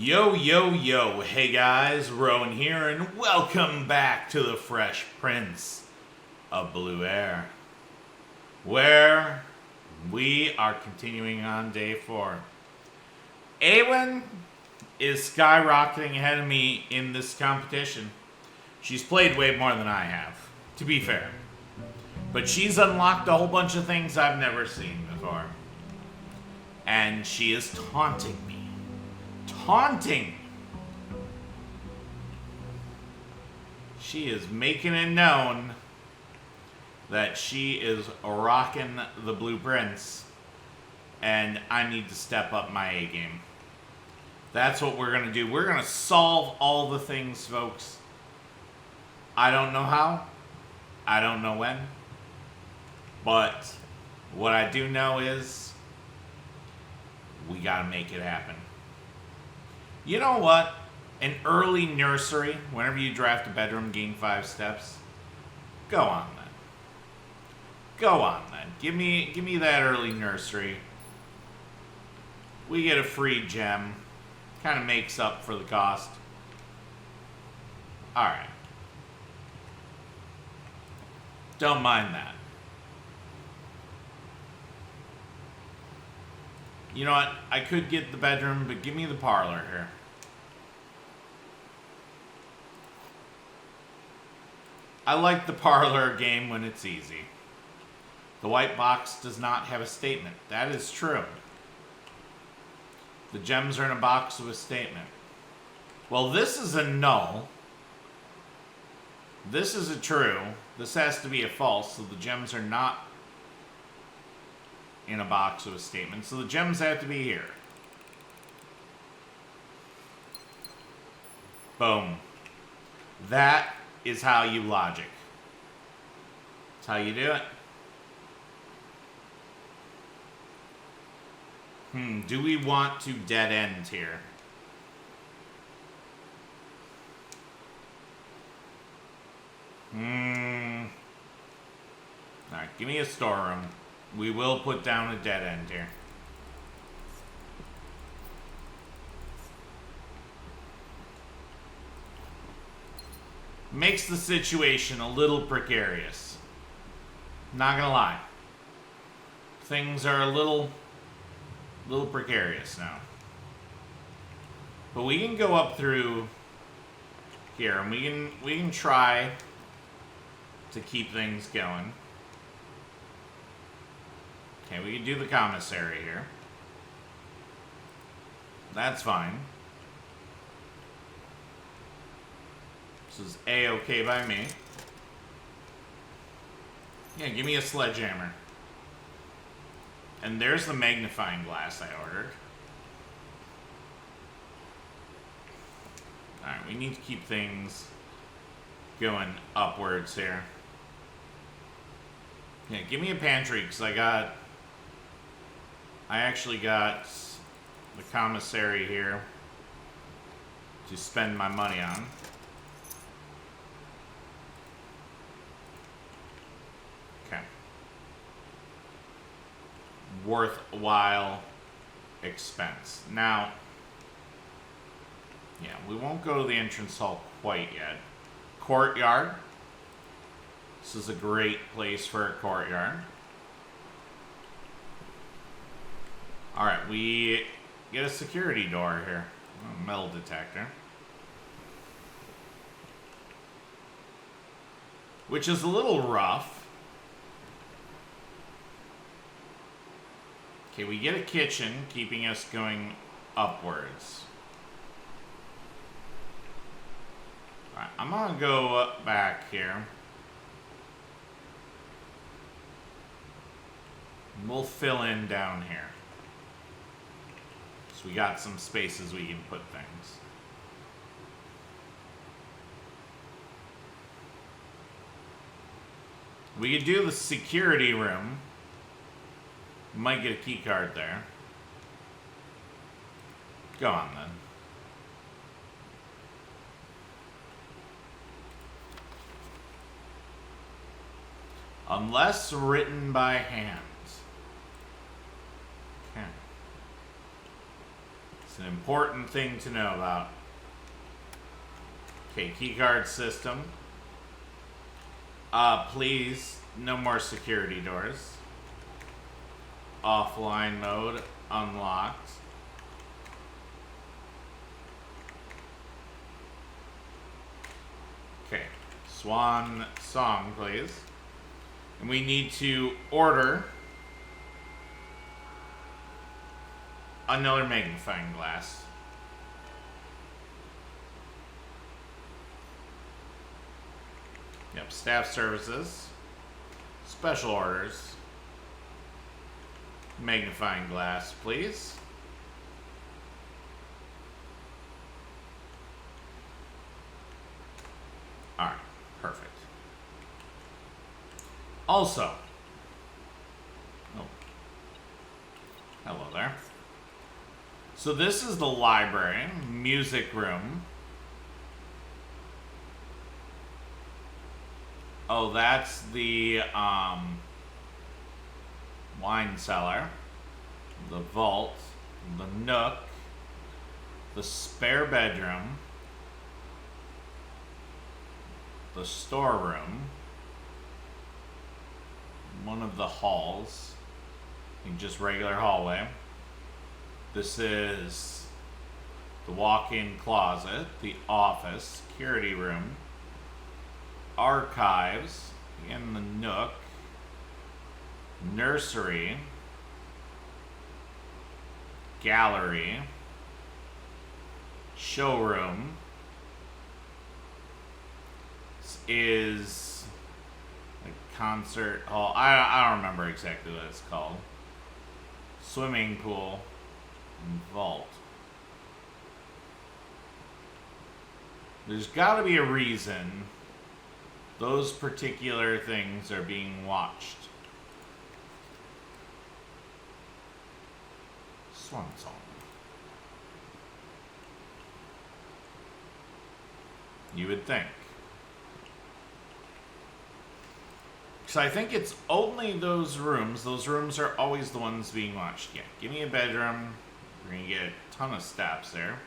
Yo, yo, yo. Hey guys, Rowan here, and welcome back to the Fresh Prince of Blue Air, where we are continuing on day 4. Aywenn is skyrocketing ahead of me in this competition. She's played way more than I have, to be fair. But she's unlocked a whole bunch of things I've never seen before. And she is taunting me. Taunting! She is making it known that she is rocking the blueprints, and I need to step up my A game. That's what we're gonna do. We're gonna solve all the things, folks. I don't know how. I don't know when. But what I do know is we gotta make it happen. You know what? An early nursery, whenever you draft a bedroom, gain 5 steps. Go on then. Go on then. Give me that early nursery. We get a free gem. Kind of makes up for the cost. Alright. Don't mind that. You know what? I could get the bedroom, but give me the parlor here. I like the parlor game when it's easy. The white box does not have a statement. That is true. The gems are in a box with a statement. Well, this is a null. This is a true. This has to be a false, so the gems are not in a box with a statement. So the gems have to be here. Boom. That is how you logic. That's how you do it. Do we want to dead end here? Alright, give me a storeroom. We will put down a dead end here. Makes the situation a little precarious. Not gonna lie. Things are a little precarious now. But we can go up through here, and we can try to keep things going. Okay, we can do the commissary here. That's fine. This is A-okay by me. Yeah, give me a sledgehammer. And there's the magnifying glass I ordered. Alright, we need to keep things going upwards here. Yeah, give me a pantry, because I actually got the commissary here to spend my money on. Okay. Worthwhile expense. Now, yeah, we won't go to the entrance hall quite yet. Courtyard. This is a great place for a courtyard. Alright, we get a security door here. A metal detector. Which is a little rough. Okay, we get a kitchen, keeping us going upwards. Alright, I'm gonna go up back here. We'll fill in down here. So we got some spaces we can put things. We could do the security room. Might get a key card there. Go on then. Unless written by hand. Okay. an important thing to know about. Okay, keycard system. Please, no more security doors. Offline mode unlocked. Okay, swan song, please. And we need to order another magnifying glass. Yep, staff services, special orders, magnifying glass, please. All right, perfect. Also, oh, hello there. So this is the library, music room. Oh, that's the wine cellar, the vault, the nook, the spare bedroom, the storeroom, one of the halls, and just regular hallway. This is the walk-in closet, the office, security room, archives, in the nook, nursery, gallery, showroom. This is a concert hall. I don't remember exactly what it's called. Swimming pool and vault. There's got to be a reason those particular things are being watched. Swan song. You would think. Because I think it's only those rooms. Those rooms are always the ones being watched. Yeah, give me a bedroom. We're going to get a ton of steps there.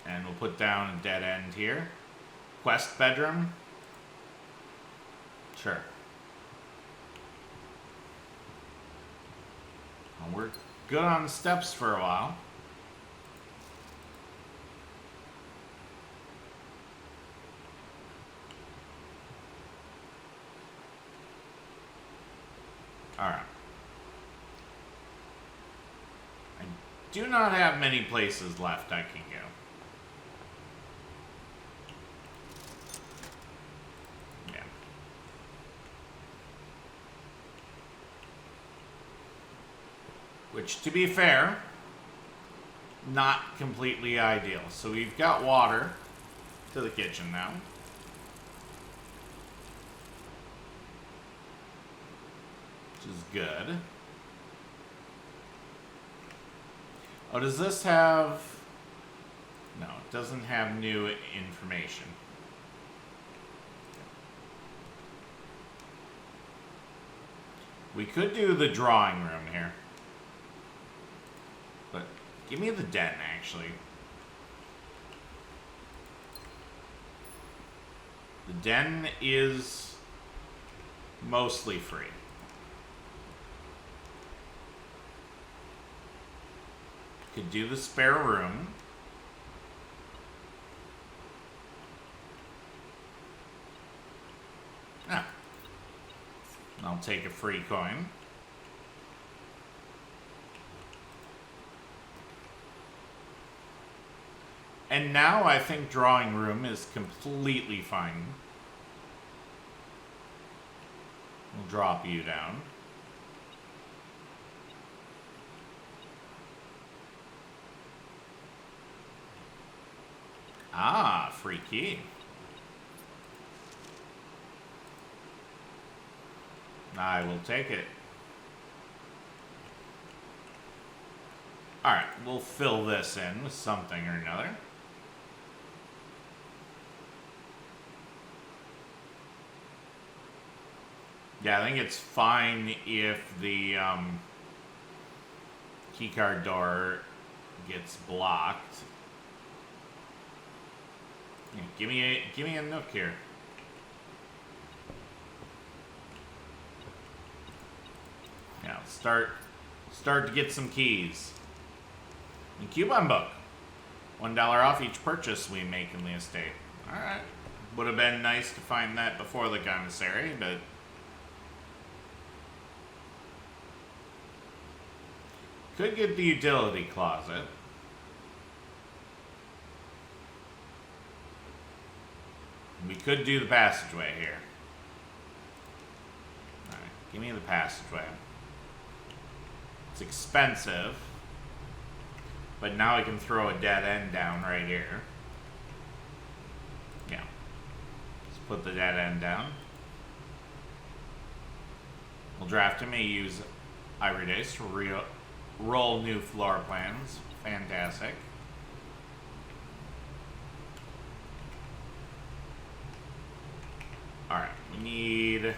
And we'll put down a dead end here. Quest bedroom. Sure. Well, we're good on steps for a while. Alright. I do not have many places left I can go. Yeah. Which, to be fair, not completely ideal. So we've got water to the kitchen now. Which is good. Oh, does this have... No, it doesn't have new information. We could do the drawing room here. But give me the den, actually. The den is mostly free. Could do the spare room. Ah. I'll take a free coin. And now I think drawing room is completely fine. We'll drop you down. Ah, free key. I will take it. Alright, we'll fill this in with something or another. Yeah, I think it's fine if the keycard door gets blocked. Yeah, give me a nook here. Yeah, start to get some keys. And coupon book. $1 off each purchase we make in the estate. Alright. Would have been nice to find that before the commissary, but could get the utility closet. We could do the passageway here. Alright, give me the passageway. It's expensive. But now I can throw a dead end down right here. Yeah. Let's put the dead end down. We'll draft him. Use Ivory Days to roll new floor plans. Fantastic. Alright, we need...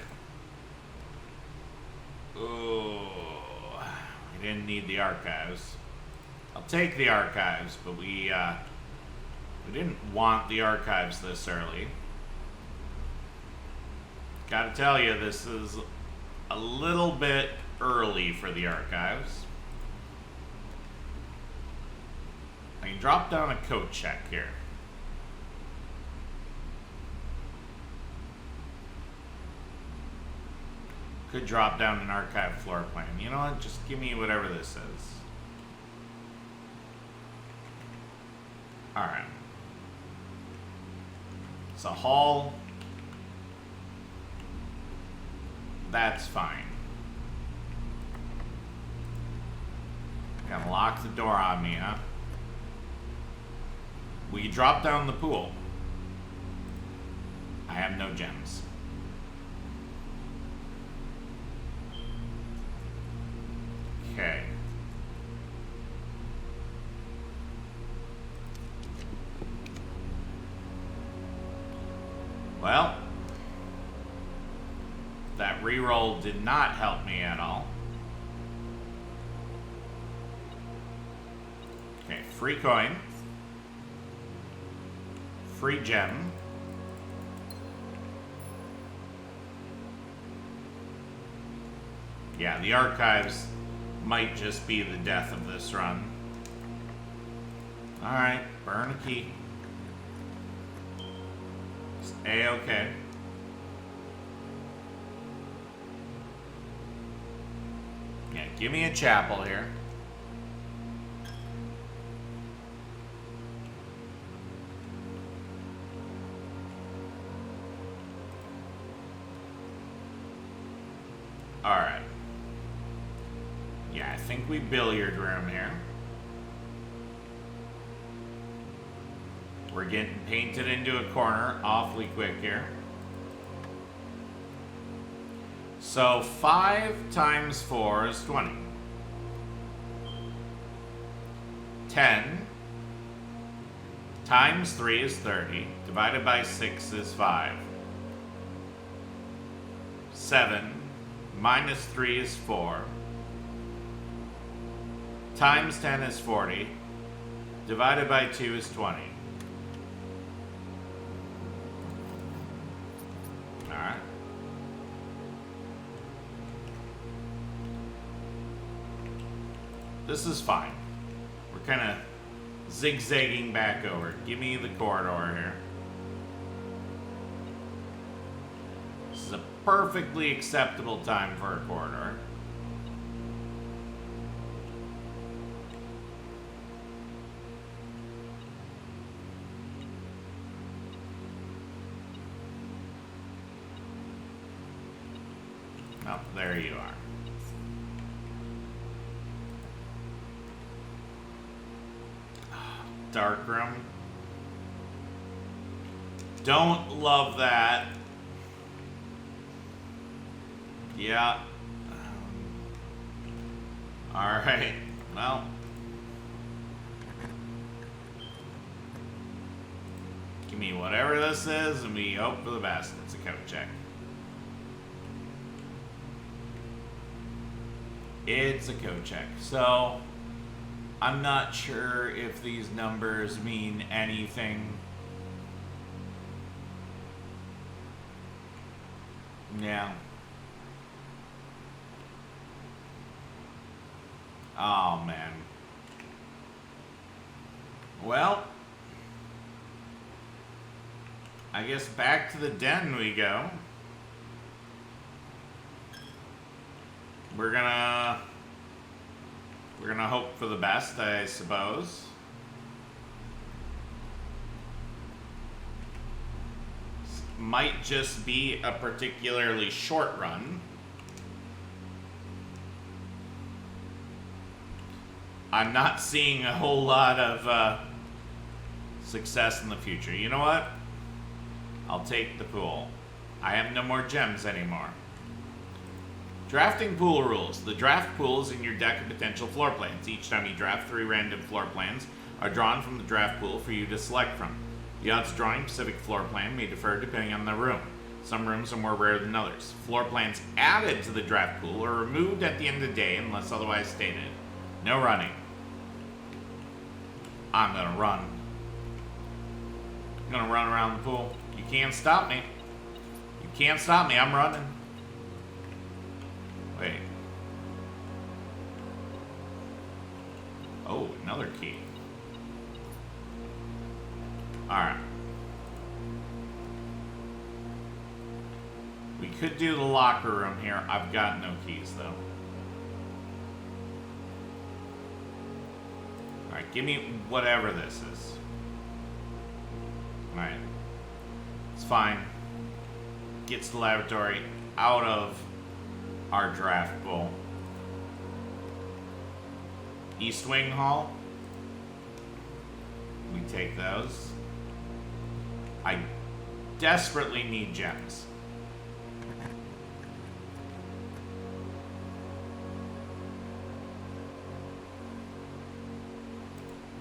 Oh, we didn't need the archives. I'll take the archives, but we didn't want the archives this early. Gotta tell you, this is a little bit early for the archives. I can drop down a code check here. Could drop down an archive floor plan. You know what? Just give me whatever this is. Alright. It's a hall. That's fine. Gotta lock the door on me, huh? We drop down the pool. I have no gems. Okay. Well, that reroll did not help me at all. Okay, free coin. Free gem. Yeah, the archives might just be the death of this run. Alright, burn a key. It's A-okay. Yeah, give me a chapel here. Alright. Yeah, I think we billiard room here. We're getting painted into a corner awfully quick here. So 5 times 4 is 20. 10 times 3 is 30. Divided by 6 is 5. 7 minus 3 is 4. Times 10 is 40. Divided by 2 is 20. Alright. This is fine. We're kind of zigzagging back over. Give me the corridor here. This is a perfectly acceptable time for a corridor. Oh, there you are. Dark room. Don't love that. Yeah. Alright. Well. Give me whatever this is, and we hope for the best. It's a code check. It's a code check. So, I'm not sure if these numbers mean anything. Yeah. Oh, man. Well, I guess back to the den we go. We're gonna hope for the best, I suppose. Might just be a particularly short run. I'm not seeing a whole lot of success in the future. You know what? I'll take the pool. I have no more gems anymore. Drafting pool rules. The draft pool is in your deck of potential floor plans. Each time you draft, 3 random floor plans are drawn from the draft pool for you to select from. The odds of drawing a specific floor plan may differ depending on the room. Some rooms are more rare than others. Floor plans added to the draft pool are removed at the end of the day unless otherwise stated. No running. I'm gonna run. I'm gonna run around the pool. You can't stop me. You can't stop me. I'm running. Wait. Oh, another key. Alright. We could do the locker room here. I've got no keys, though. Alright, give me whatever this is. Alright. It's fine. Gets the laboratory out of our draft pool. East Wing Hall. We take those. I desperately need gems.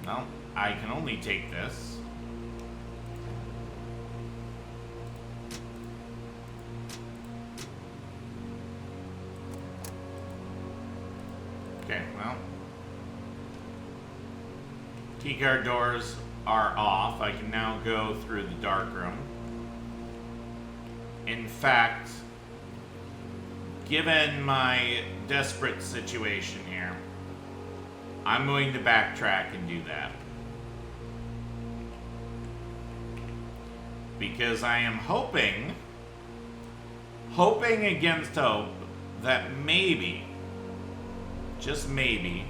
No, I can only take this. Okay, well. Keycard doors are off. I can now go through the dark room. In fact, given my desperate situation here, I'm going to backtrack and do that. Because I am hoping against hope, that maybe, just maybe,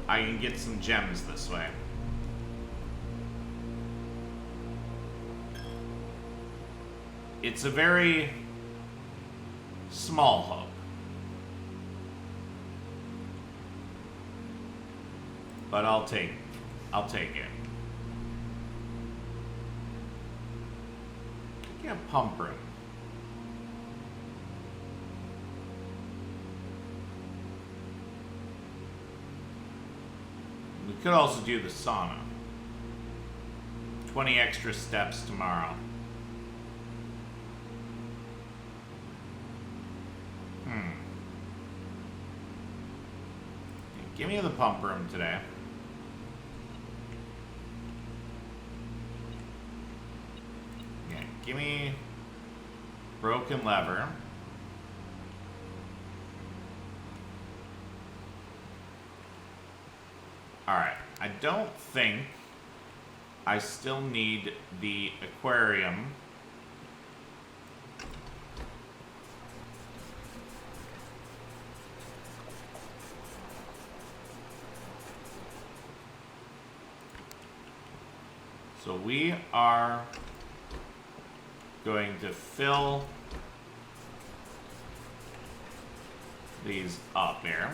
I can get some gems this way. It's a very small hope. But I'll take it. Get a pump room. We could also do the sauna. 20 extra steps tomorrow. Give me the pump room today. Yeah, give me broken lever. Alright, I don't think I still need the aquarium. So we are going to fill these up here.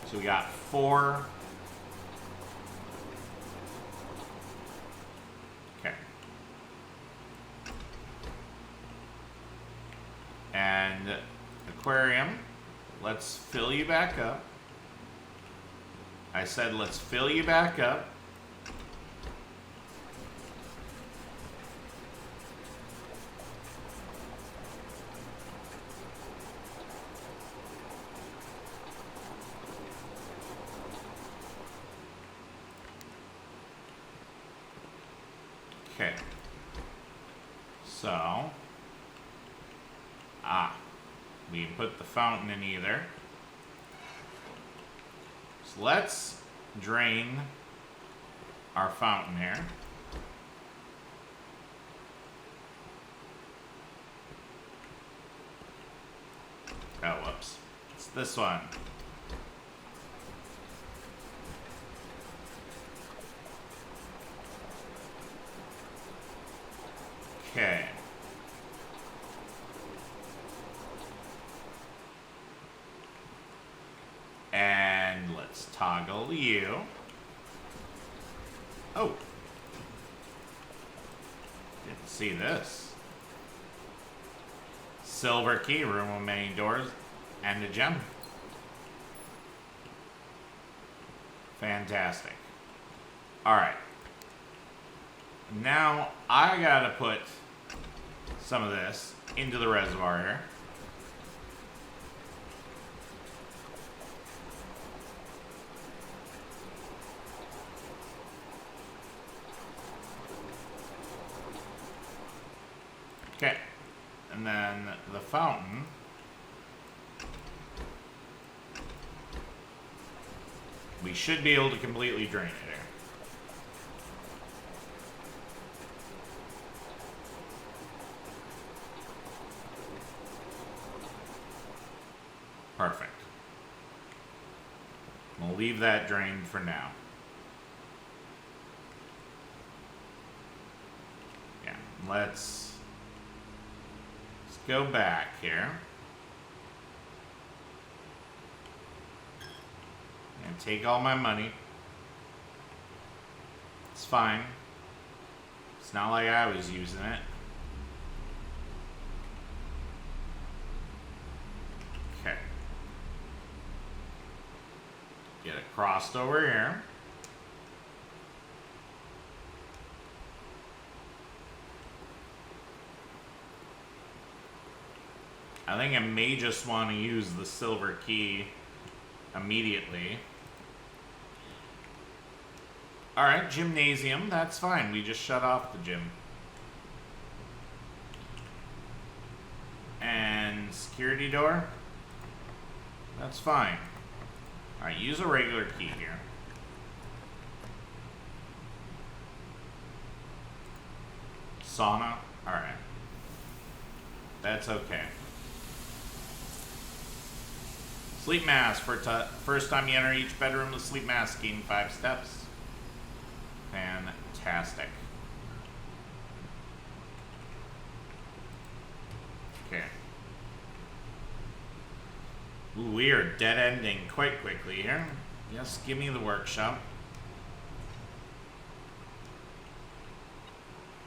So we got 4. Okay. And aquarium, let's fill you back up. I said, let's fill you back up. Okay. So, we can put the fountain in either. So let's drain our fountain here. Oh, whoops. It's this one. Okay. And let's toggle you. Oh. Didn't see this. Silver key, room with many doors, and a gem. Fantastic. Alright. Now, I gotta put some of this into the reservoir here. Okay. And then the fountain. We should be able to completely drain it here. Perfect. We'll leave that drained for now. Yeah, let's go back here. And take all my money. It's fine. It's not like I was using it. Okay. Get it crossed over here. I think I may just want to use the silver key immediately. Alright, gymnasium, that's fine. We just shut off the gym. And security door? That's fine. Alright, use a regular key here. Sauna? Alright. That's okay. Sleep mask. First time you enter each bedroom, the sleep mask gain 5 steps. Fantastic. Okay. Ooh, we are dead-ending quite quickly here. Yes, give me the workshop.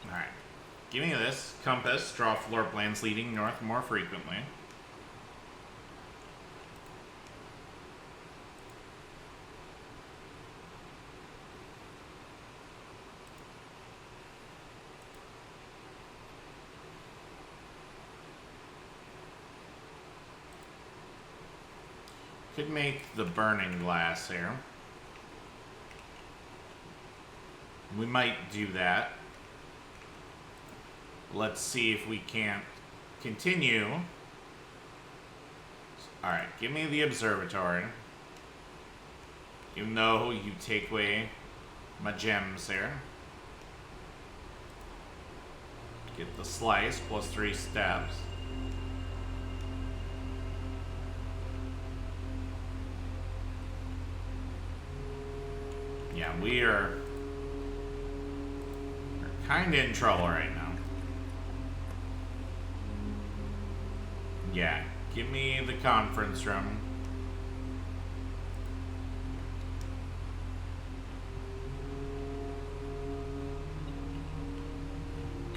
Alright. Give me this. Compass. Draw floor plans leading north more frequently. Could make the burning glass here. We might do that. Let's see if we can't continue. Alright, give me the observatory. Even though you take away my gems here. Get the slice plus 3 steps. Yeah, we're kind of in trouble right now. Yeah, give me the conference room.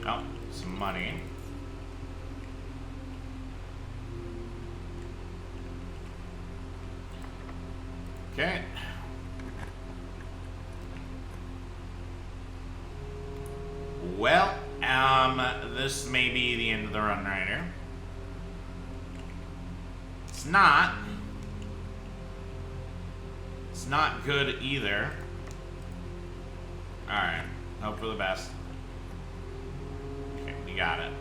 Oh, some money. Okay. Well, this may be the end of the run right here. It's not. It's not good either. Alright, hope for the best. got it.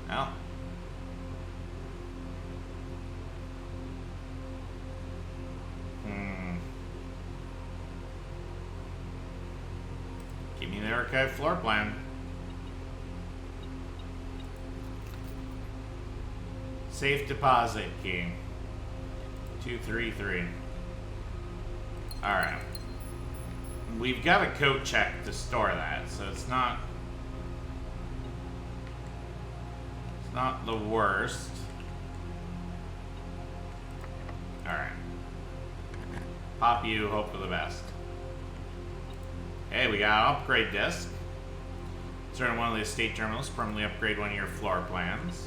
Well. Give me the archive floor plan. Safe deposit key. 233. Alright. We've got a code check to store that, so it's not the worst. Alright. Pop you, hope for the best. Hey, we got an upgrade disc. Turn one of the estate terminals, permanently upgrade one of your floor plans.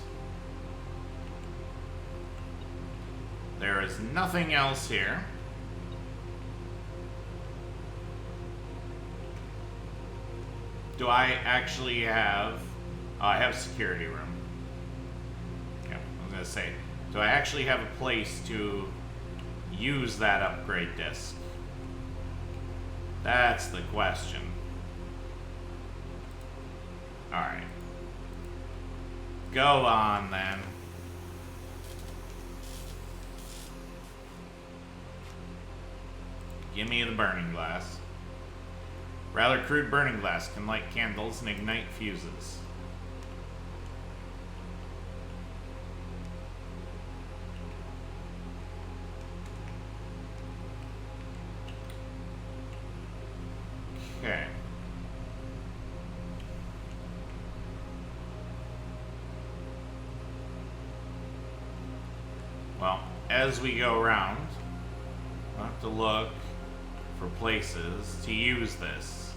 There is nothing else here. Do I actually have... Oh, I have a security room. Yeah, I was going to say, do I actually have a place to use that upgrade disc? That's the question. Alright. Go on, then. Give me the burning glass. Rather crude burning glass can light candles and ignite fuses. Okay. Well, as we go around, we'll have to look for places to use this.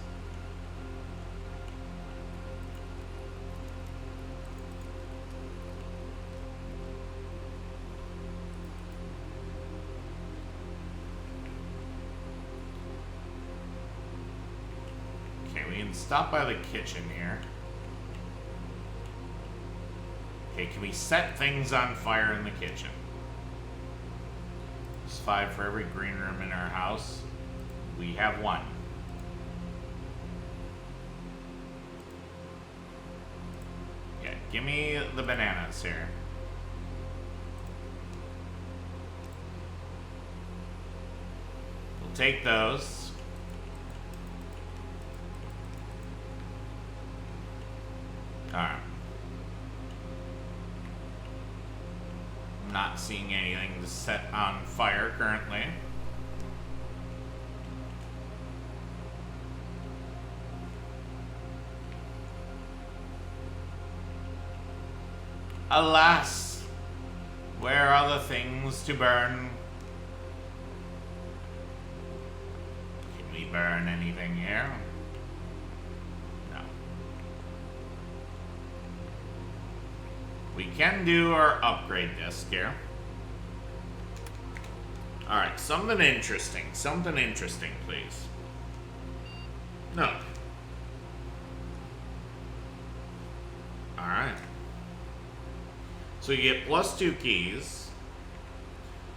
Okay, we can stop by the kitchen here. Okay, can we set things on fire in the kitchen? There's 5 for every green room in our house. We have 1. Yeah, give me the bananas here. We'll take those. Alright. I'm not seeing anything to set on fire currently. Alas, where are the things to burn? Can we burn anything here? No. We can do our upgrade disc here. Alright, something interesting. Something interesting, please. No. Alright. So we get +2 keys.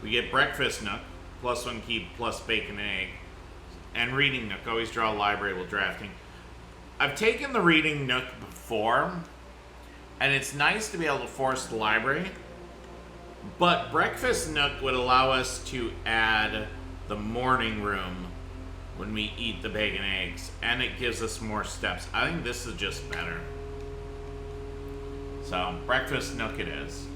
We get breakfast nook, +1 key, plus bacon and egg. And reading nook, always draw a library while drafting. I've taken the reading nook before, and it's nice to be able to force the library. But breakfast nook would allow us to add the morning room when we eat the bacon and eggs, and it gives us more steps. I think this is just better. So, breakfast nook it is.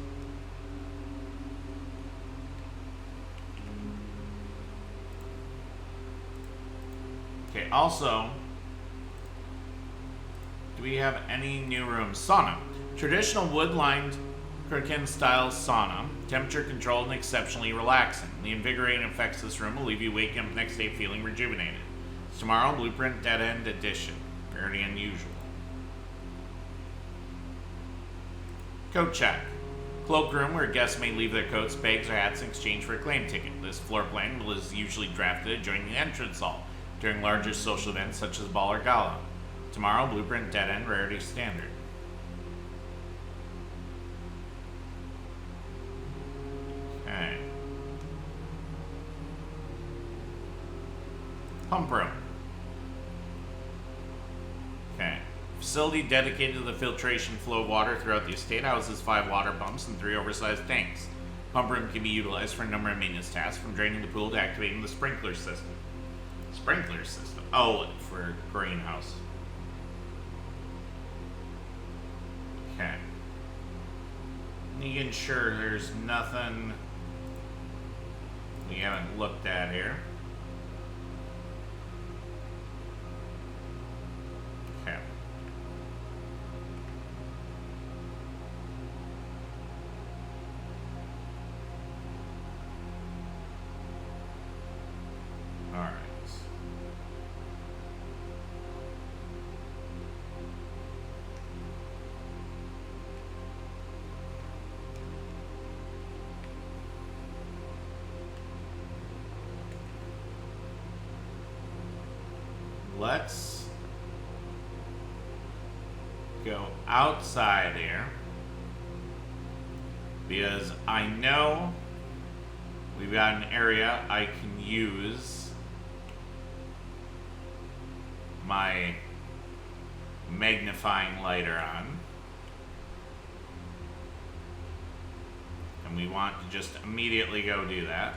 Okay, also, do we have any new rooms? Sauna. Traditional wood-lined Kirkin-style sauna. Temperature controlled and exceptionally relaxing. The invigorating effects of this room will leave you waking up the next day feeling rejuvenated. It's tomorrow, Blueprint Dead End Edition. Very unusual. Coat check. Cloakroom, where guests may leave their coats, bags, or hats in exchange for a claim ticket. This floor plan is usually drafted adjoining the entrance hall during larger social events such as ball or gala. Tomorrow, Blueprint Dead End Rarity Standard. Pump room. Okay. Facility dedicated to the filtration flow of water throughout the estate houses 5 water pumps and 3 oversized tanks. Pump room can be utilized for a number of maintenance tasks, from draining the pool to activating the sprinkler system. Sprinkler system? Oh, for greenhouse. Okay. Making sure there's nothing we haven't looked at here. Okay. Alright. Let's go outside here, because I know we've got an area I can use my magnifying lighter on, and we want to just immediately go do that.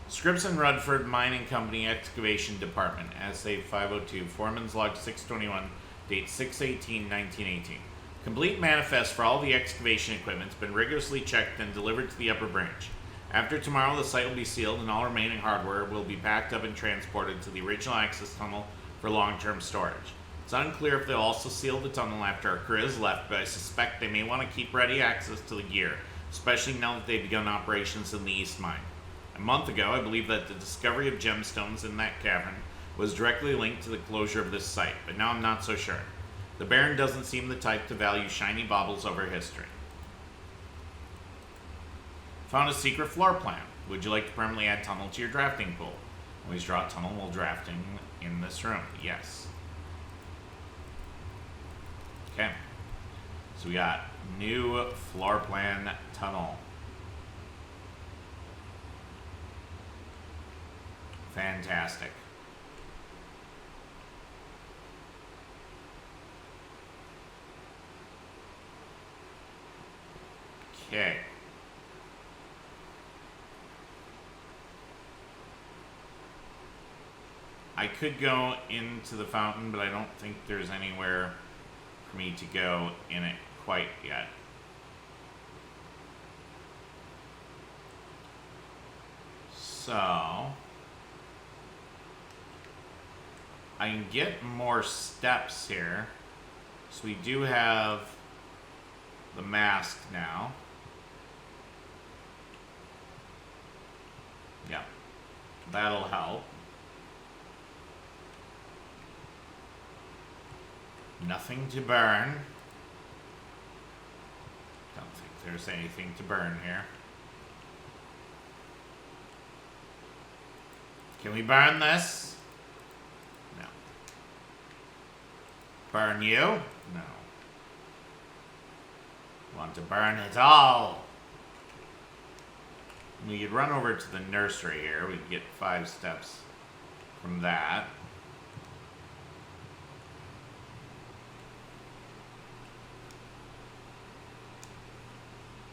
Scripps and Rudford Mining Company Excavation Department, Assay 502, Foreman's Log 621, date 6/18/1918. Complete manifest for all the excavation equipment has been rigorously checked and delivered to the upper branch. After tomorrow, the site will be sealed and all remaining hardware will be packed up and transported to the original access tunnel for long-term storage. It's unclear if they'll also seal the tunnel after our crew has left, but I suspect they may want to keep ready access to the gear, especially now that they've begun operations in the East Mine. A month ago, I believe that the discovery of gemstones in that cavern was directly linked to the closure of this site, but now I'm not so sure. The Baron doesn't seem the type to value shiny baubles over history. Found a secret floor plan. Would you like to permanently add tunnel to your drafting pool? Always draw a tunnel while drafting in this room. Yes. Okay. So we got new floor plan tunnel. Fantastic. Okay. I could go into the fountain, but I don't think there's anywhere for me to go in it quite yet. So I can get more steps here. So we do have the mask now. Yeah, that'll help. Nothing to burn. Don't think there's anything to burn here. Can we burn this? No. Burn you? No. Want to burn it all. We could run over to the nursery here. We could get 5 steps from that.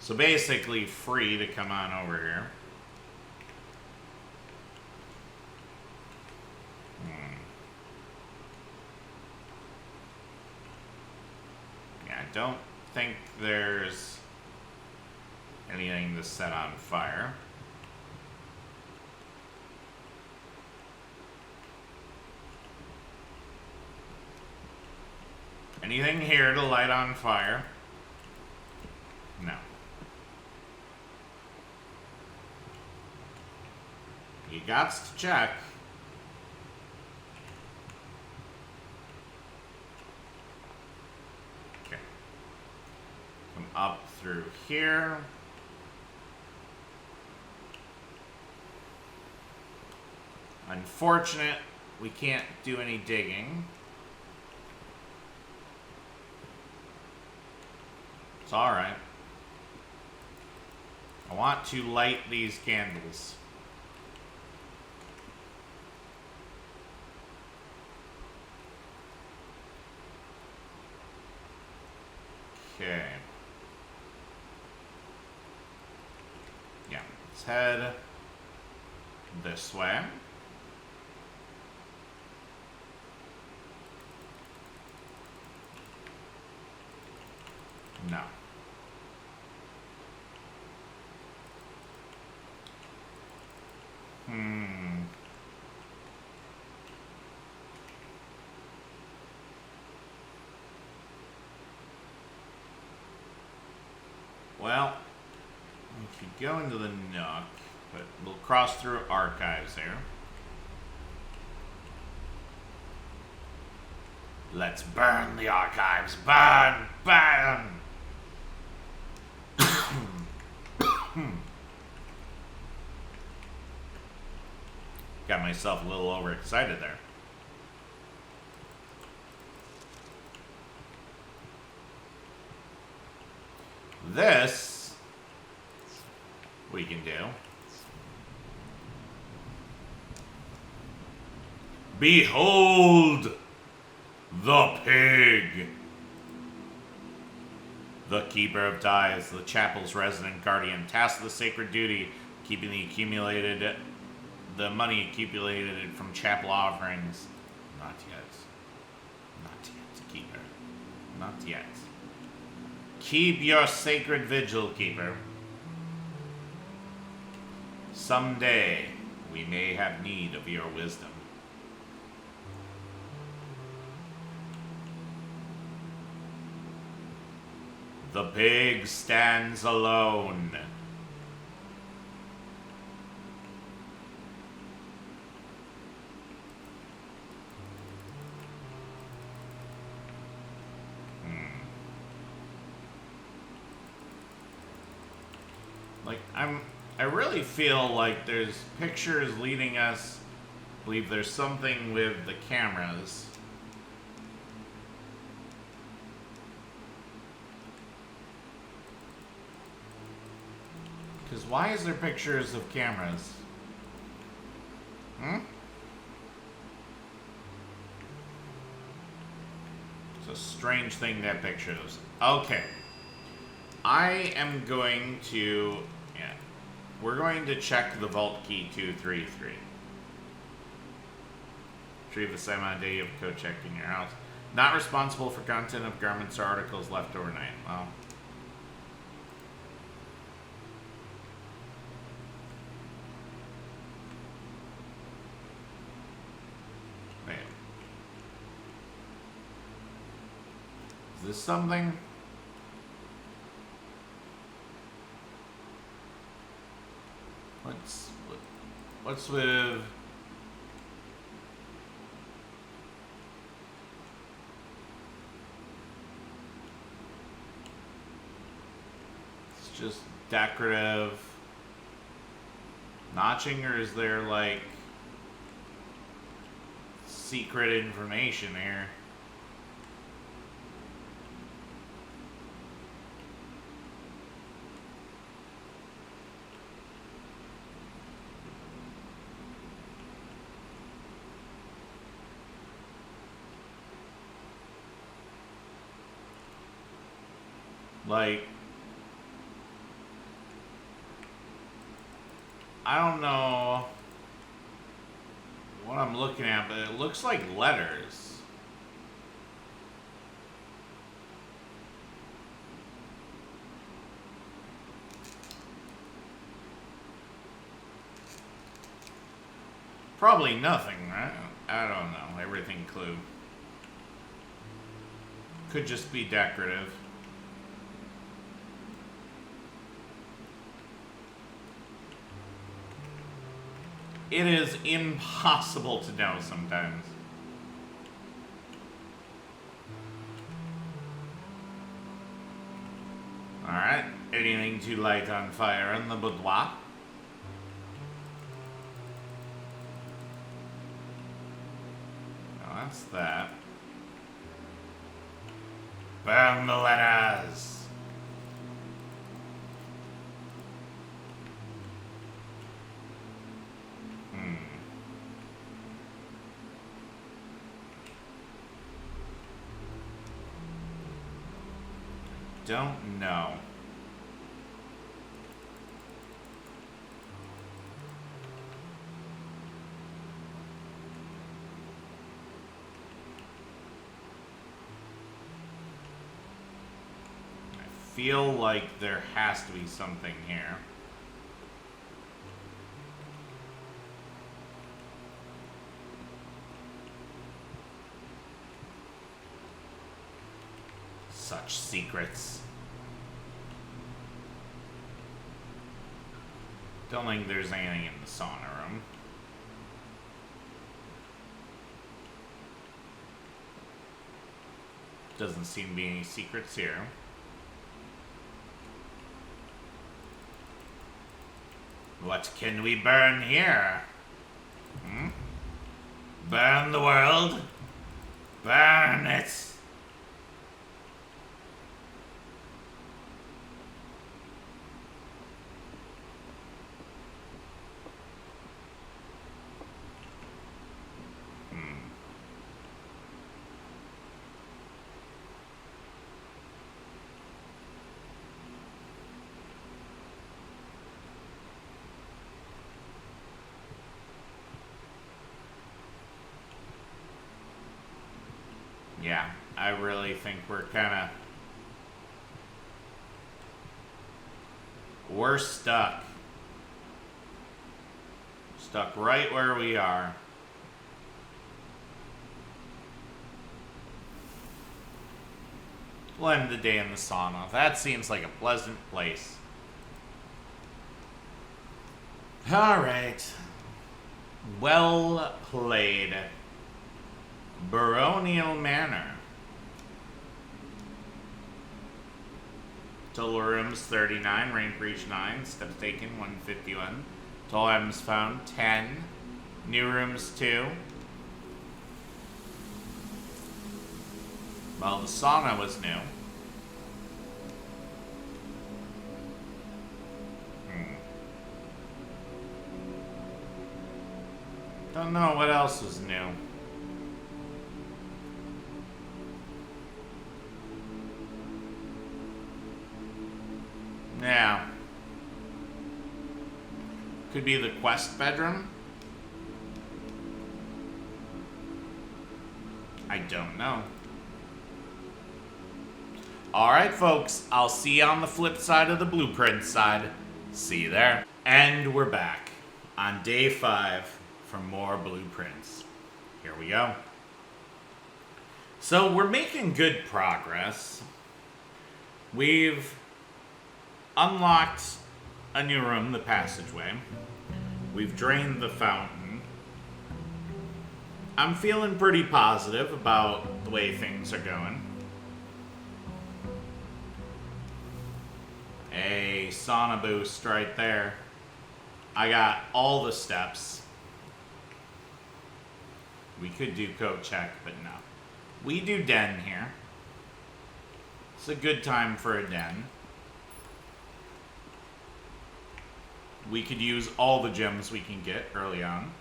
So basically free to come on over here. Yeah, I don't think there's anything to set on fire. Anything here to light on fire? No. You gots to check. Okay. Come up through here. Unfortunate, we can't do any digging. It's alright. I want to light these candles. Okay. Yeah, let's head this way. No. Well, we could go into the Nook, but we'll cross through archives here. Let's burn the archives. Burn! Burn! Got myself a little overexcited there. This we can do. Behold the pig. The keeper of tithes, the chapel's resident guardian, tasked with the sacred duty, keeping the money accumulated from chapel offerings. Not yet. Not yet, keeper. Not yet. Keep your sacred vigil, keeper. Someday, we may have need of your wisdom. The pig stands alone. Like, I really feel like there's pictures leading us. I believe there's something with the cameras. Because why is there pictures of cameras? It's a strange thing to have pictures. Okay. I am going to... Yeah. We're going to check the vault key 233. Retrieve the same amount of data of code checked in your house. Not responsible for content of garments or articles left overnight. Well... Is this something? What's with... It's just decorative notching, or is there like secret information here? Like, I don't know what I'm looking at, but it looks like letters. Probably nothing, right? I don't know. Everything clue. Could just be decorative. It is impossible to know sometimes. Alright, anything to light on fire in the boudoir? Oh, that's that. Burn the letters! don't know. I feel like there has to be something here. Such secrets. Don't think there's anything in the sauna room. Doesn't seem to be any secrets here. What can we burn here? Hmm? Burn the world? Burn it! Yeah, I really think we're stuck. Stuck right where we are. We'll end the day in the sauna. That seems like a pleasant place. Alright. Well played. Baronial Manor. Total rooms 39, rank reach 9, steps taken 151. Total items found 10. New rooms 2. Well, the sauna was new. Don't know what else was new. Yeah. Could be the quest bedroom. I don't know. Alright, folks. I'll see you on the flip side of the blueprint side. See you there. And we're back on day 5 for more blueprints. Here we go. So we're making good progress. We've unlocked a new room, the passageway. We've drained the fountain. I'm feeling pretty positive about the way things are going. A sauna boost right there. I got all the steps. We could do coat check, but no. We do den here. It's a good time for a den. We could use all the gems we can get early on.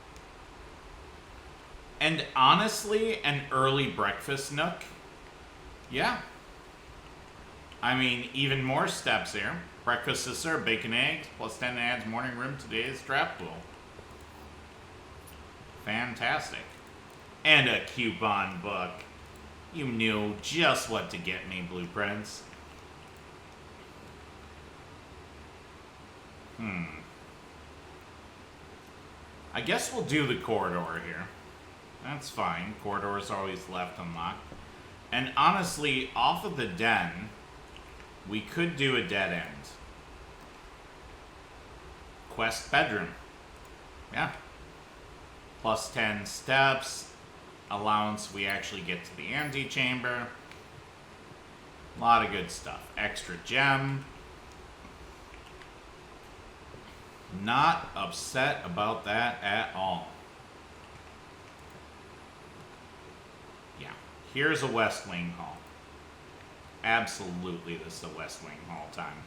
And honestly, an early breakfast nook. Yeah. I mean, even more steps here. Breakfast is served, bacon, eggs, plus 10 adds morning room to today's draft pool. Fantastic. And a coupon book. You knew just what to get me, Blueprints. I guess we'll do the corridor here. That's fine. Corridor's always left unlocked. And honestly, off of the den, we could do a dead end. Quest bedroom. Yeah. Plus 10 steps. Allowance, we actually get to the antechamber. A lot of good stuff. Extra gem. Not upset about that at all. Yeah. Here's a West Wing Hall. Absolutely, this is a West Wing Hall time.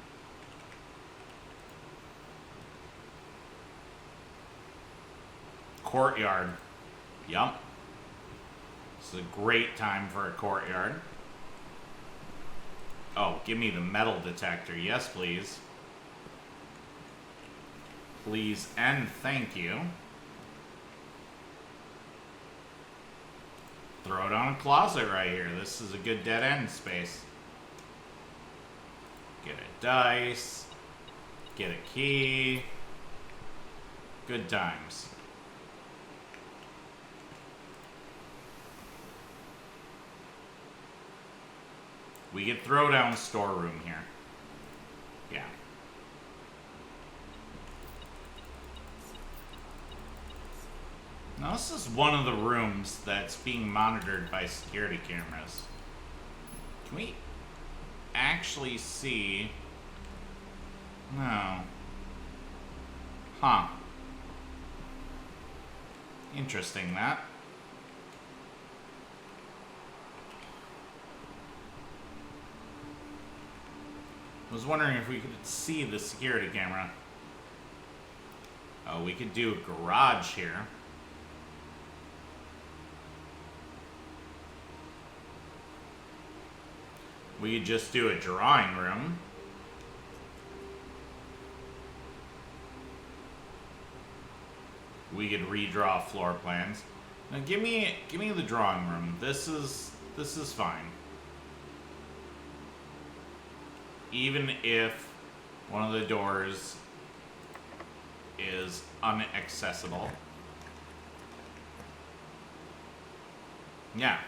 Courtyard. Yup. This is a great time for a courtyard. Oh, give me the metal detector. Yes, please. Please and thank you. Throw down a closet right here. This is a good dead end space. Get a dice. Get a key. Good times. We could throw down storeroom here. Yeah. Now this is one of the rooms that's being monitored by security cameras. Can we actually see? No. Huh. Interesting, that. I was wondering if we could see the security camera. Oh, we could do a garage here. We could just do a drawing room. We could redraw floor plans. Now give me the drawing room. This is fine. Even if one of the doors is inaccessible. Yeah.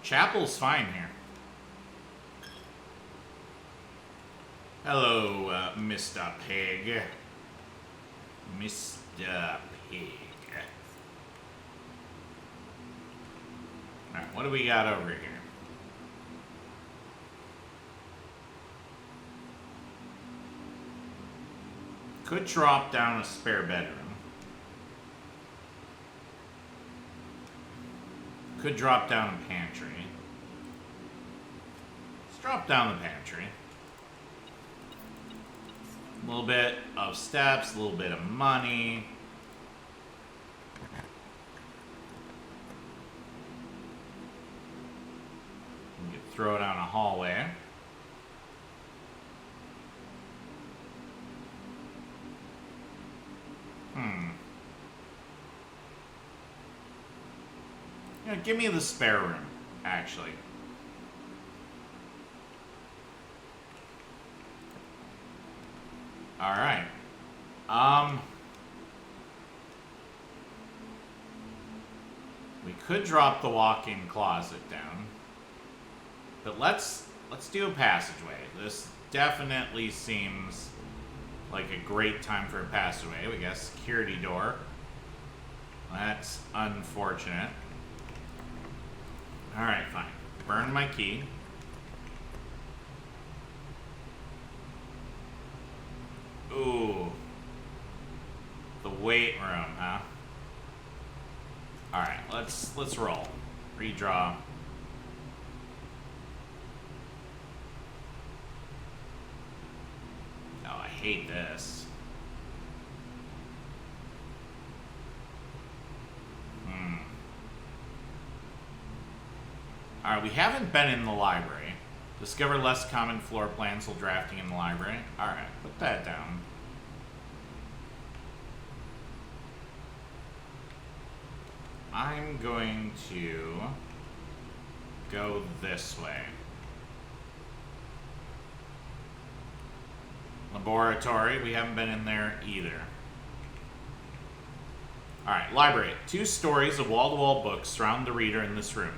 Chapel's fine here. Hello, Mr. Pig. Mr. Pig. Alright, what do we got over here? Could drop down a spare bedroom. Could drop down a pantry. Let's drop down the pantry. A little bit of steps, a little bit of money. We could throw it down a hallway. Yeah, give me the spare room, actually. Alright. We could drop the walk-in closet down. But let's do a passageway. This definitely seems like a great time for a passageway. We got a security door. That's unfortunate. Alright, fine. Burn my key. Ooh. The weight room, huh? Alright, let's roll. Redraw. Oh, I hate this. Alright, we haven't been in the library. Discover less common floor plans while drafting in the library. Alright, put that down. I'm going to go this way. Laboratory, we haven't been in there either. Alright, library. 2 stories of wall-to-wall books surround the reader in this room,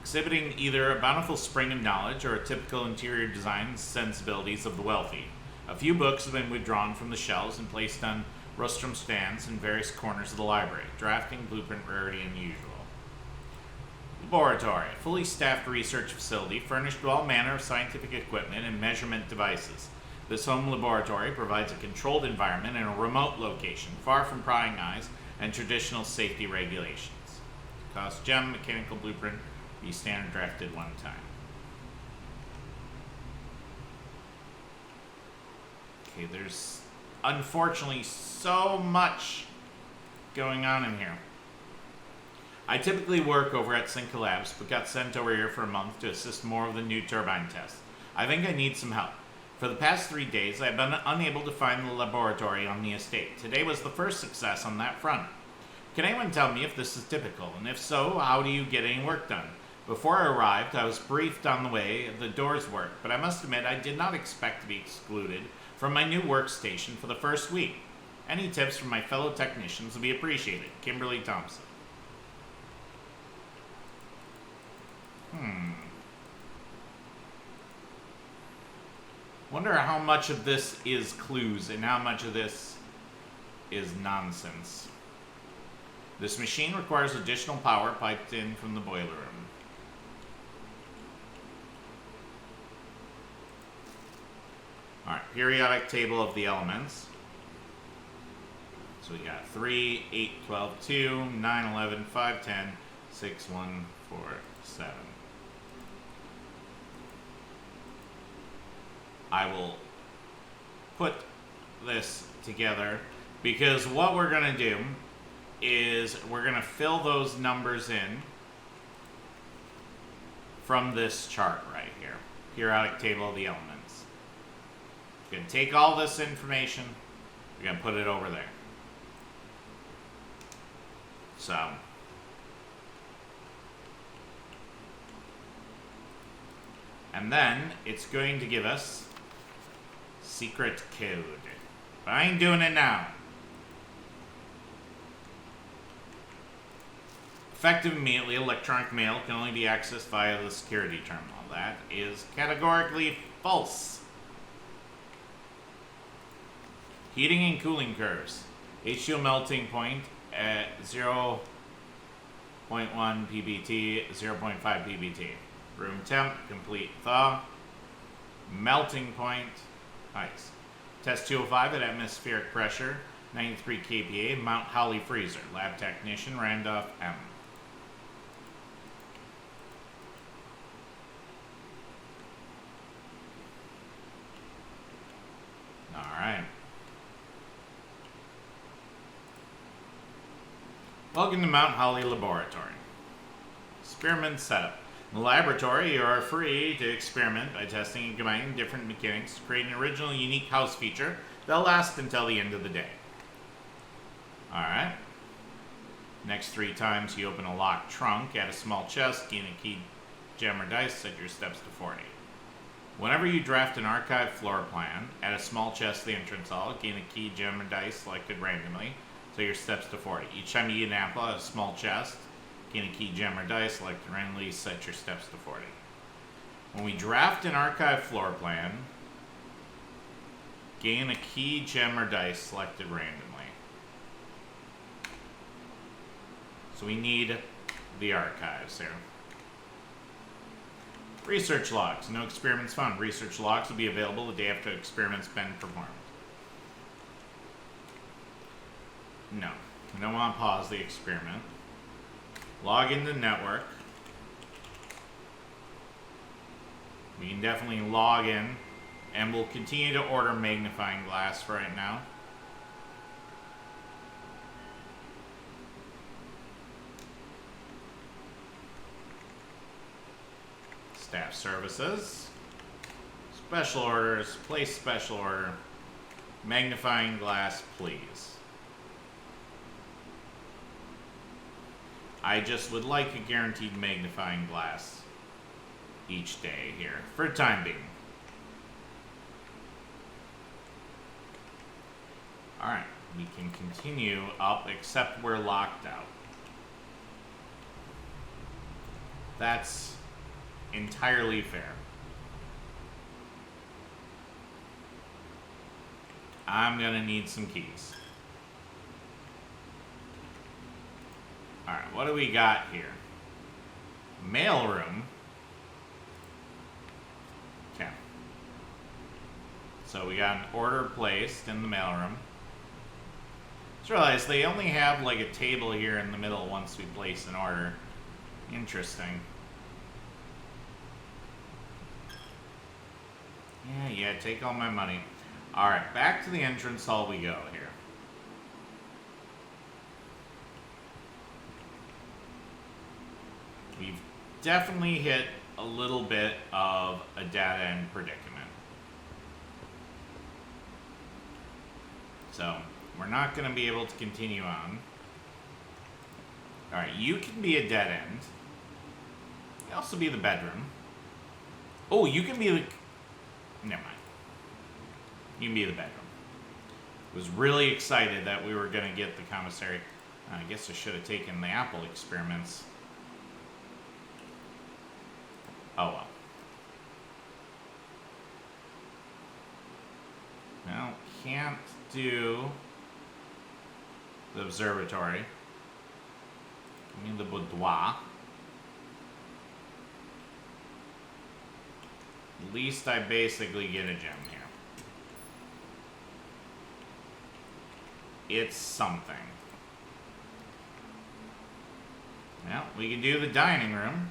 exhibiting either a bountiful spring of knowledge or a typical interior design sensibilities of the wealthy. A few books have been withdrawn from the shelves and placed on rostrum stands in various corners of the library. Drafting, blueprint, rarity, unusual. Laboratory. A fully staffed research facility furnished with all manner of scientific equipment and measurement devices. This home laboratory provides a controlled environment in a remote location, far from prying eyes and traditional safety regulations. Cost gem, mechanical blueprint, be standard drafted 1 time. Okay, there's unfortunately so much going on in here. I typically work over at Cinca Labs, but got sent over here for a month to assist more of the new turbine tests. I think I need some help. For the past 3 days, I've been unable to find the laboratory on the estate. Today was the first success on that front. Can anyone tell me if this is typical, and if so, how do you get any work done? Before I arrived, I was briefed on the way the doors work, but I must admit I did not expect to be excluded from my new workstation for the first week. Any tips from my fellow technicians would be appreciated. Kimberly Thompson. Wonder how much of this is clues and how much of this is nonsense. This machine requires additional power piped in from the boiler room. Alright, periodic table of the elements. So we got 3, 8, 12, 2, 9, 11, 5, 10, 6, 1, 4, 7. I will put this together because what we're going to do is we're going to fill those numbers in from this chart right here. Periodic table of the elements. We're going to take all this information, we're going to put it over there. So, and then it's going to give us secret code. But I ain't doing it now. Effective immediately, electronic mail can only be accessed via the security terminal. That is categorically false. Heating and cooling curves. H2O melting point at 0.1 pbt, 0.5 pbt. Room temp, complete thaw. Melting point, ice. Test 205 at atmospheric pressure, 93 kPa, Mount Holly freezer. Lab technician, Randolph M. Alright. Welcome to Mount Holly Laboratory. Experiment setup. In the laboratory, you are free to experiment by testing and combining different mechanics to create an original, unique house feature that'll last until the end of the day. Alright. Next 3 times you open a locked trunk, add a small chest, gain a key, gem, or dice, set your steps to 40. Whenever you draft an archive floor plan, add a small chest to the entrance hall, gain a key, gem, or dice selected randomly, set your steps to 40. Each time you get an apple out of a small chest, gain a key, gem, or dice selected randomly, set your steps to 40. When we draft an archive floor plan, gain a key, gem, or dice selected randomly. So we need the archives here. Research logs. No experiments found. Research logs will be available the day after experiments been performed. No. We don't want to pause the experiment. Log into network. We can definitely log in. And we'll continue to order magnifying glass for right now. Staff services, special orders, place special order, magnifying glass, please. I just would like a guaranteed magnifying glass each day here, for the time being. Alright, we can continue up, except we're locked out. That's entirely fair. I'm gonna need some keys. Alright, what do we got here? Mailroom. Okay. So we got an order placed in the mailroom. Just realized they only have like a table here in the middle once we place an order. Interesting. Yeah, take all my money. Alright, back to the entrance hall we go here. definitely hit a little bit of a dead end predicament. So, we're not going to be able to continue on. Alright, you can be a dead end. You can also be the bedroom. Oh, you can be the... Never mind. You can be the bedroom. Was really excited that we were going to get the commissary. I guess I should have taken the apple experiments. Oh well. Well, can't do the observatory. I mean the boudoir. At least I basically get a gem here. It's something. Well, we can do the dining room.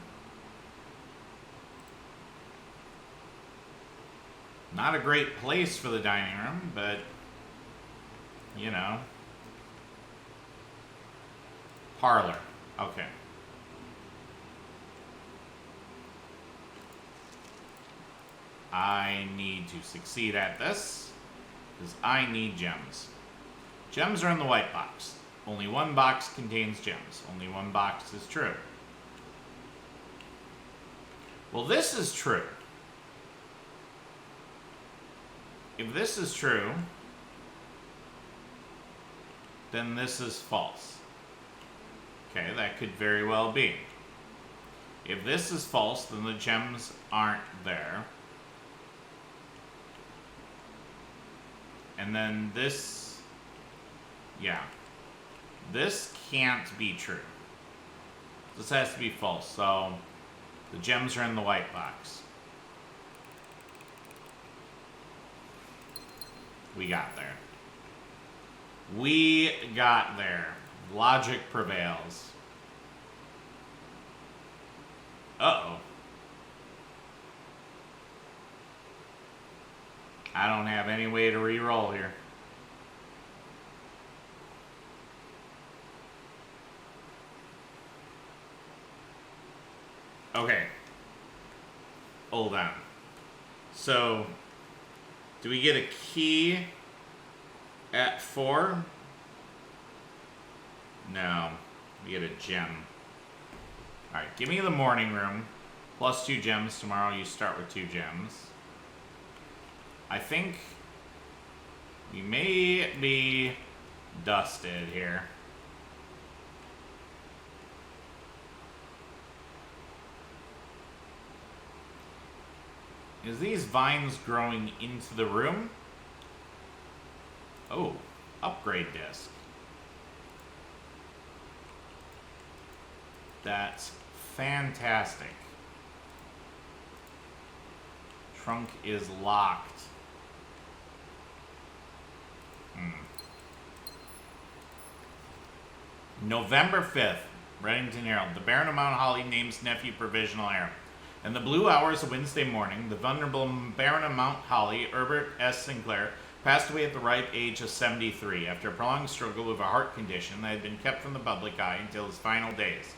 Not a great place for the dining room, but, you know. Parlor. Okay. I need to succeed at this, because I need gems. Gems are in the white box. Only one box contains gems. Only one box is true. Well, this is true. If this is true, then this is false. Okay, that could very well be. If this is false, then the gems aren't there. And then this... Yeah. This can't be true. This has to be false, so the gems are in the white box. We got there. We got there. Logic prevails. Uh-oh. I don't have any way to re-roll here. Okay. Hold on. So, do we get a key at 4? No. We get a gem. Alright, give me the morning room. Plus 2 gems. Tomorrow you start with 2 gems. I think we may be dusted here. Is these vines growing into the room? Oh, upgrade disc. That's fantastic. Trunk is locked. November 5th, Reddington Herald. The Baron of Mount Holly names nephew provisional heir. In the blue hours of Wednesday morning, the venerable Baron of Mount Holly, Herbert S. Sinclair, passed away at the ripe age of 73 after a prolonged struggle with a heart condition that had been kept from the public eye until his final days.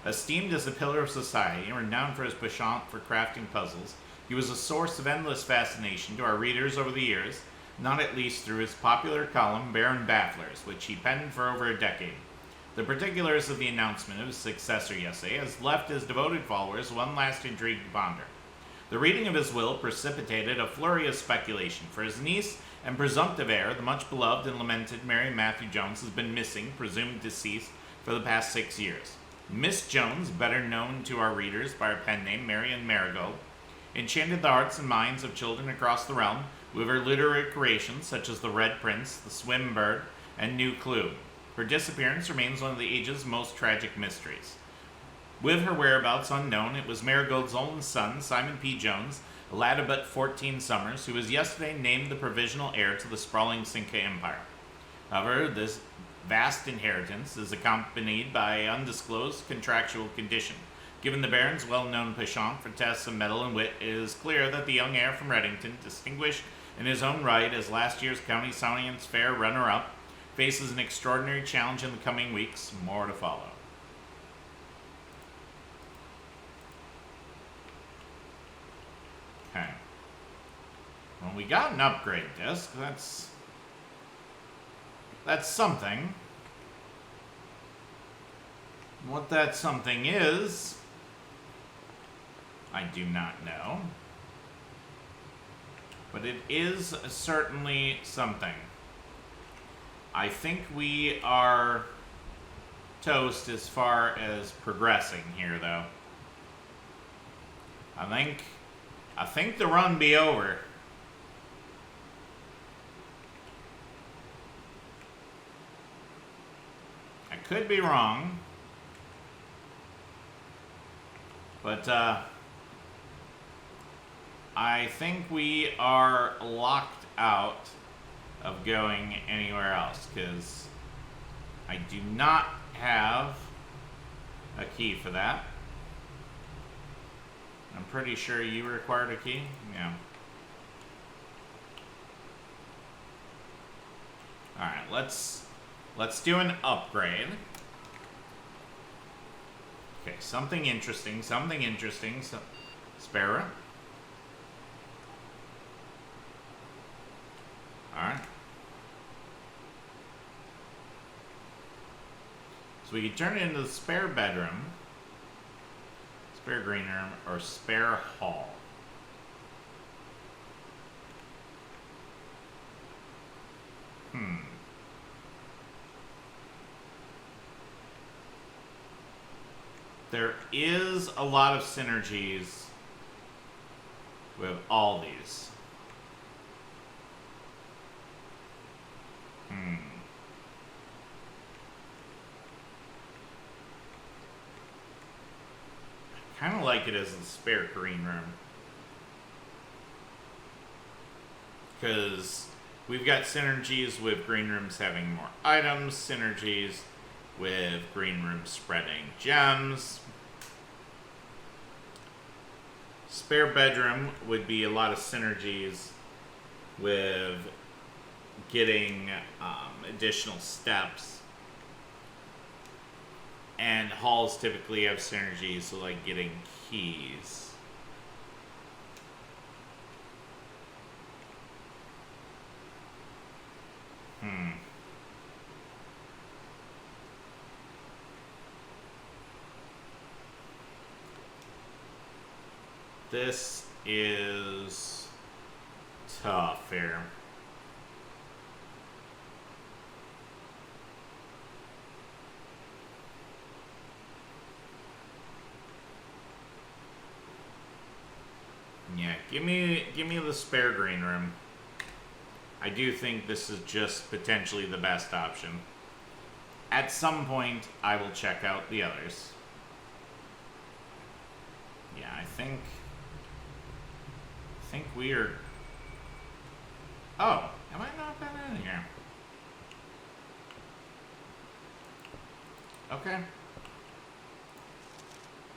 Esteemed as a pillar of society and renowned for his penchant for crafting puzzles, he was a source of endless fascination to our readers over the years, not at least through his popular column, Baron Bafflers, which he penned for over a decade. The particulars of the announcement of his successor yesterday has left his devoted followers one last intrigue to ponder. The reading of his will precipitated a flurry of speculation, for his niece and presumptive heir, the much beloved and lamented Mary Matthew Jones, has been missing, presumed deceased, for the past 6 years. Miss Jones, better known to our readers by her pen name Marion Marigold, enchanted the hearts and minds of children across the realm with her literary creations such as The Red Prince, The Swim Bird, and New Clue. Her disappearance remains one of the age's most tragic mysteries. With her whereabouts unknown, it was Marigold's only son, Simon P. Jones, a lad of but 14 summers, who was yesterday named the provisional heir to the sprawling Cinca Empire. However, this vast inheritance is accompanied by an undisclosed contractual condition. Given the Baron's well-known penchant for tests of metal and wit, it is clear that the young heir from Reddington, distinguished in his own right as last year's County Science Fair runner-up, faces an extraordinary challenge in the coming weeks. More to follow. Well, we got an upgrade disc. That's something. What that something is, I do not know. But it is certainly something. I think we are toast as far as progressing here, though. I think the run be over. I could be wrong. But, I think we are locked out of going anywhere else, because I do not have a key for that. I'm pretty sure you required a key. Yeah. Alright, let's do an upgrade. Okay, something interesting. So, Sparrow. Alright. So we can turn it into the spare bedroom, spare green room, or spare hall. There is a lot of synergies with all these. Kind of like it as a spare green room, because we've got synergies with green rooms having more items, synergies with green rooms spreading gems. Spare bedroom would be a lot of synergies with getting additional steps. And halls typically have synergies, so like getting keys. This is tough here. Yeah, give me the spare green room. I do think this is just potentially the best option. At some point, I will check out the others. Yeah, I think we are... Oh, have I not been in here? Okay.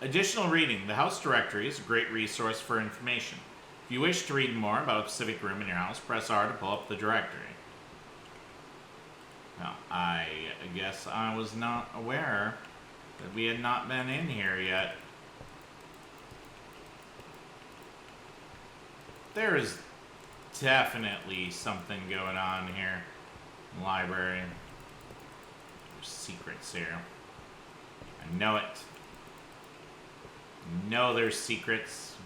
Additional reading. The house directory is a great resource for information. If you wish to read more about a specific room in your house, press R to pull up the directory. Now, I guess I was not aware that we had not been in here yet. There is definitely something going on here in the library. There's secrets here. I know it. No, there's secrets.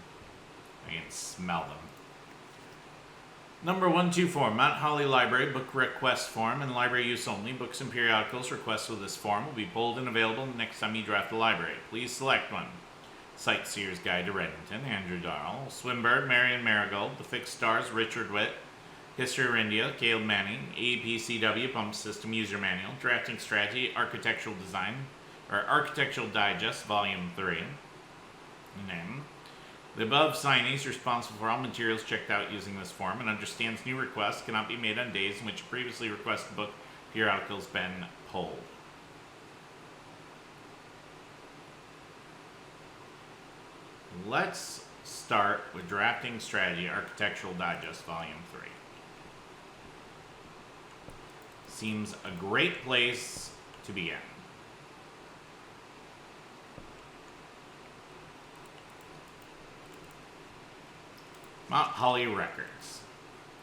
I can smell them. Number 124, Mount Holly Library, book request form and library use only. Books and periodicals requests with this form will be pulled and available next time you draft the library. Please select one. Sightseer's Guide to Reddington, Andrew Darrell. Swinburne, Marion Marigold. The Fixed Stars, Richard Witt. History of India, Caleb Manning. AEPCW, Pump System User Manual. Drafting Strategy, Architectural Design, or Architectural Digest, Volume 3. Name. The above signee is responsible for all materials checked out using this form and understands new requests cannot be made on days in which a previously requested book periodical has been pulled. Let's start with Drafting Strategy, Architectural Digest, Volume 3. Seems a great place to begin. Mount Holly Records.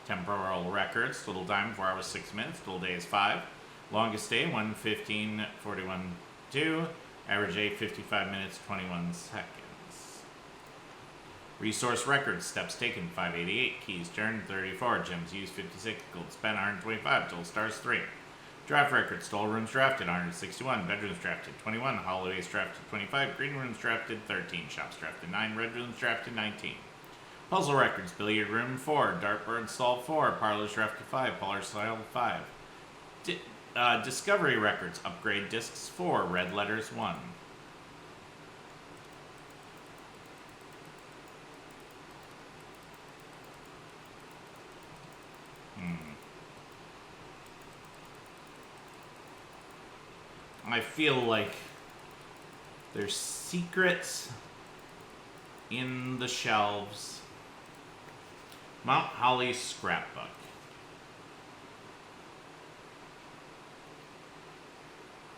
Temporal records. Total time 4 hours 6 minutes. Total day is 5. Longest day 1:15:41:2. Average day 55 minutes 21 seconds. Resource records. Steps taken 588. Keys turned 34. Gems used 56. Gold spent 125. Total stars 3. Draft records. Total rooms drafted 161. Bedrooms drafted 21. Hallways drafted 25. Green rooms drafted 13. Shops drafted 9. Red rooms drafted 19. Puzzle records. Billiard room 4. Dartboard stall 4. Parlors drafted 5. Parlor style 5. Discovery records. Upgrade discs 4. Red letters 1. I feel like there's secrets in the shelves. Mount Holly scrapbook.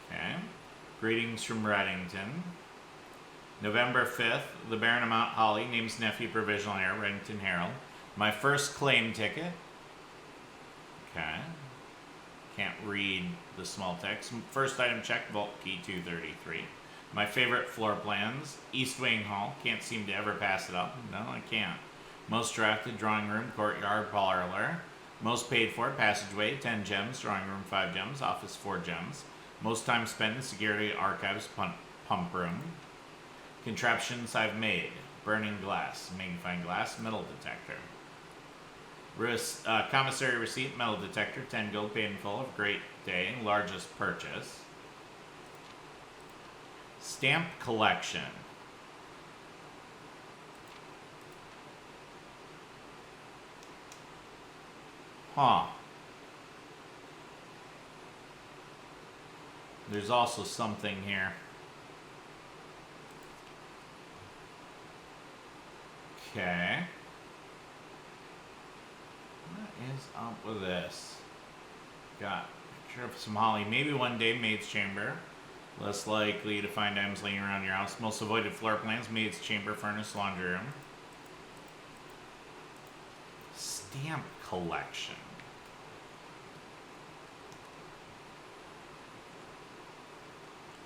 Okay. Greetings from Reddington. November 5th, the Baron of Mount Holly names nephew provisional heir, Reddington Herald. My first claim ticket. Okay. Can't read the small text. First item check, vault key 233. My favorite floor plans, East Wing Hall. Can't seem to ever pass it up. No, I can't. Most drafted, drawing room, courtyard, parlor. Most paid for, passageway, 10 gems, drawing room, 5 gems, office, 4 gems. Most time spent in security, archives, pump room. Contraptions I've made, burning glass, magnifying glass, metal detector. Commissary receipt, metal detector, 10 gold paid in full, of great day, largest purchase. Stamp collection. Huh. There's also something here. Okay. What is up with this? Got a picture of some holly. Maybe one day, maid's chamber. Less likely to find items laying around your house. Most avoided floor plans, maid's chamber, furnace, laundry room. Stamp collection.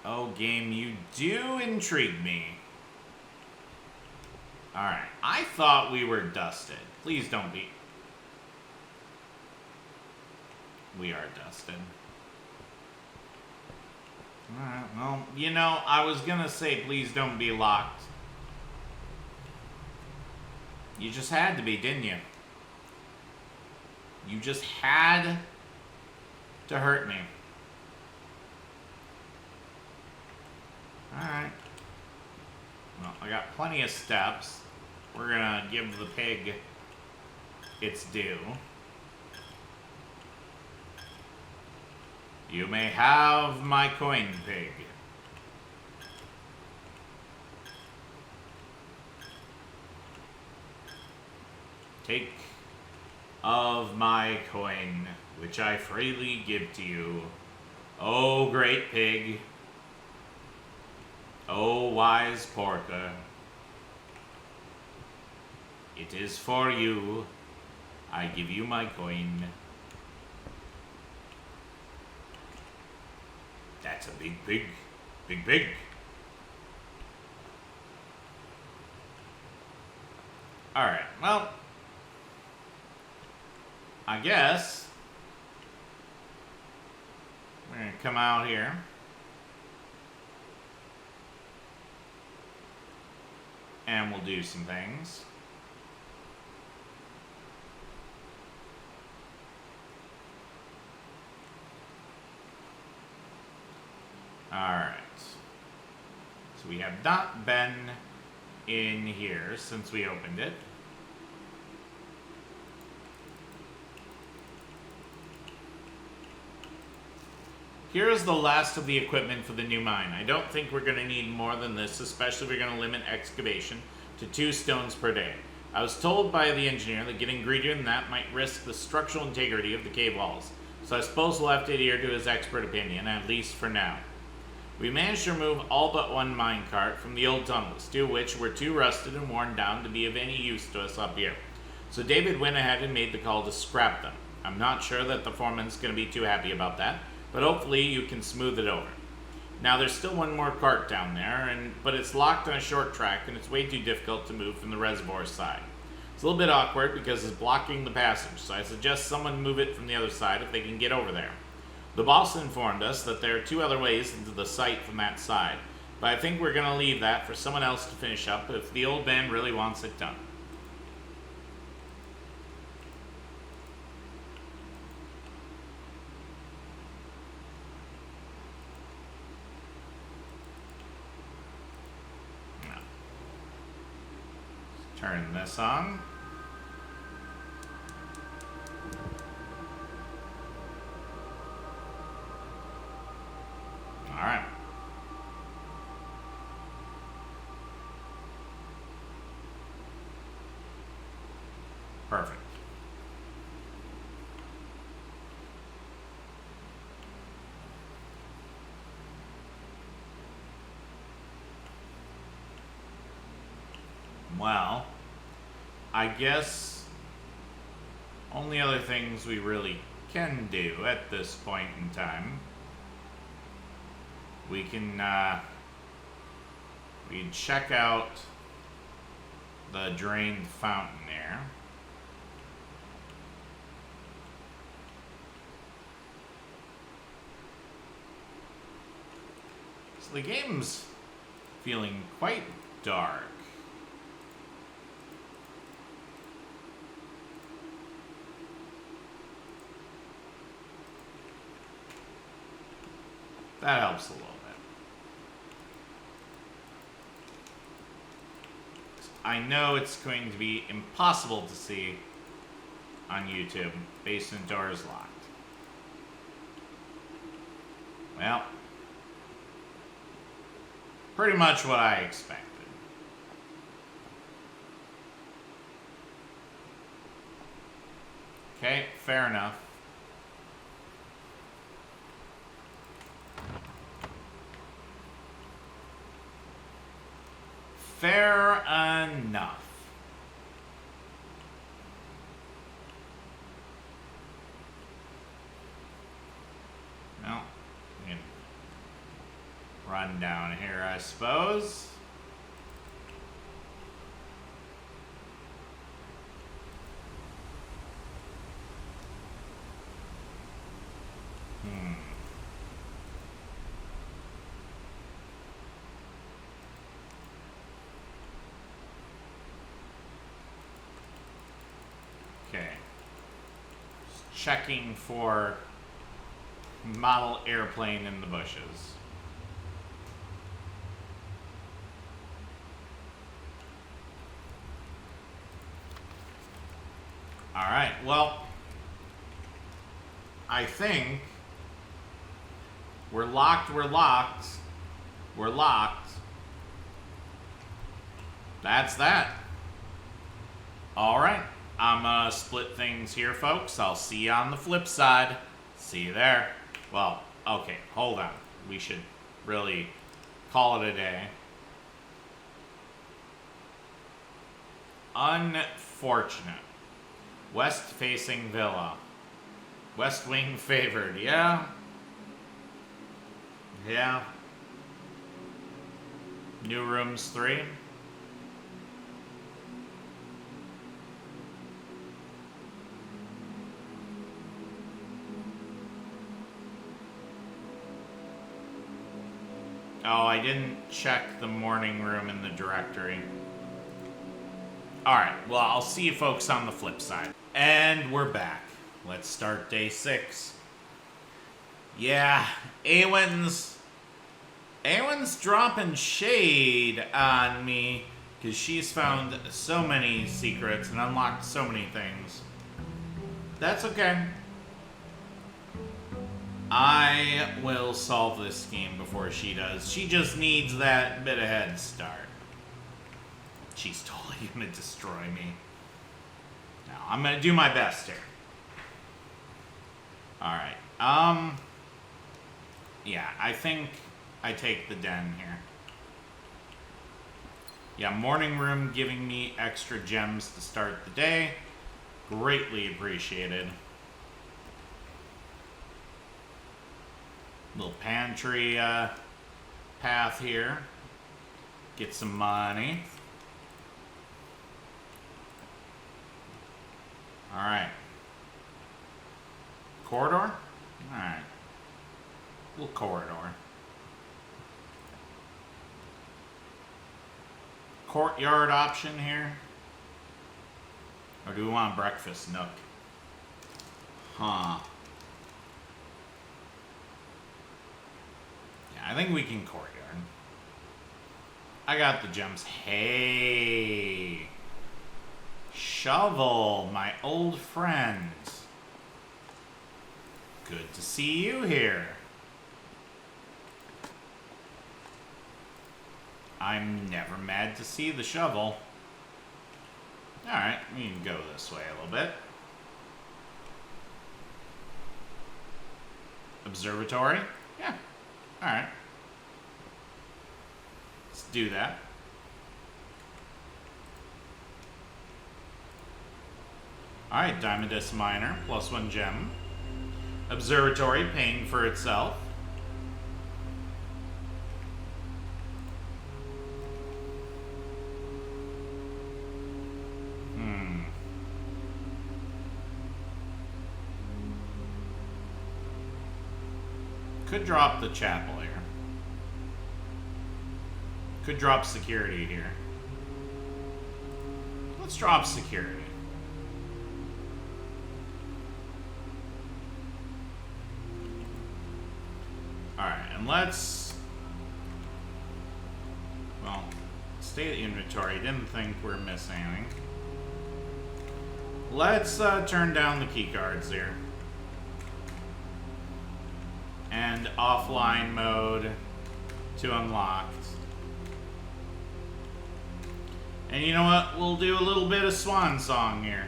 Oh, game, you do intrigue me. Alright, I thought we were dusted. Please don't be. We are dusted. Alright, well, you know, I was gonna say please don't be locked. You just had to be, didn't you? You just had to hurt me. Alright. Well, I got plenty of steps. We're gonna give the pig its due. You may have my coin, pig. Take of my coin, which I freely give to you. O great pig. O wise porker. It is for you. I give you my coin. That's a big pig. Big pig. Alright, well, I guess we're going to come out here. And we'll do some things. Alright. So we have not been in here since we opened it. Here is the last of the equipment for the new mine. I don't think we're going to need more than this, especially if we're going to limit excavation to 2 stones per day. I was told by the engineer that getting greedier than that might risk the structural integrity of the cave walls, so I suppose we'll have to adhere to his expert opinion, at least for now. We managed to remove all but one minecart from the old tunnels, 2 of which were too rusted and worn down to be of any use to us up here. So David went ahead and made the call to scrap them. I'm not sure that the foreman's going to be too happy about that, but hopefully you can smooth it over. Now there's still one more cart down there, but it's locked on a short track and it's way too difficult to move from the reservoir side. It's a little bit awkward because it's blocking the passage, so I suggest someone move it from the other side if they can get over there. The boss informed us that there are 2 other ways into the site from that side, but I think we're going to leave that for someone else to finish up if the old man really wants it done. Turn this on. All right. Perfect. Well, I guess only other things we really can do at this point in time. We can check out the drained fountain there. So the game's feeling quite dark. That helps a little bit. I know it's going to be impossible to see on YouTube. Basement door is locked. Well, pretty much what I expected. Okay, fair enough. Fair enough. Well, we can run down here, I suppose. Okay. Just checking for model airplane in the bushes. Alright, well, I think we're locked. That's that. Alright. I'm gonna split things here, folks. I'll see you on the flip side. See you there. Well, okay, hold on. We should really call it a day. Unfortunate. West-facing villa. West wing favored, yeah? Yeah. New rooms 3. Oh, I didn't check the morning room in the directory. Alright, well, I'll see you folks on the flip side. And we're back. Let's start day 6. Yeah, Aywenn's dropping shade on me because she's found so many secrets and unlocked so many things. That's okay. I will solve this game before she does. She just needs that bit of head start. She's totally gonna destroy me. Now, I'm gonna do my best here. Alright, yeah, I think I take the den here. Yeah, morning room giving me extra gems to start the day. Greatly appreciated. Little pantry path here. Get some money. Alright. Corridor? Alright. Little corridor. Courtyard option here. Or do we want a breakfast nook? Huh. Yeah, I think we can courtyard. I got the gems. Hey. Shovel, my old friend. Good to see you here. I'm never mad to see the shovel. Alright, we can go this way a little bit. Observatory? Yeah. Alright. Let's do that. Alright, Diamondus Miner, +1 gem. Observatory paying for itself. Could drop the chapel here. Could drop security here. Let's drop security. Alright, and let's... Well, state the inventory. Didn't think we're missing anything. Let's turn down the key cards here. And offline mode to unlocked. And you know what? We'll do a little bit of swan song here.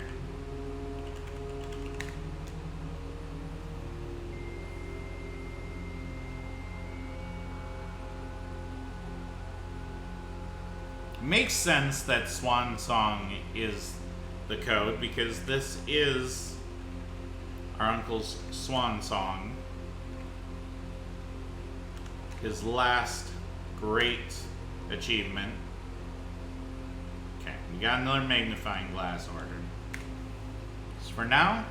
Makes sense that swan song is the code because this is our uncle's swan song. His last great achievement. Okay, we got another magnifying glass ordered. So for now,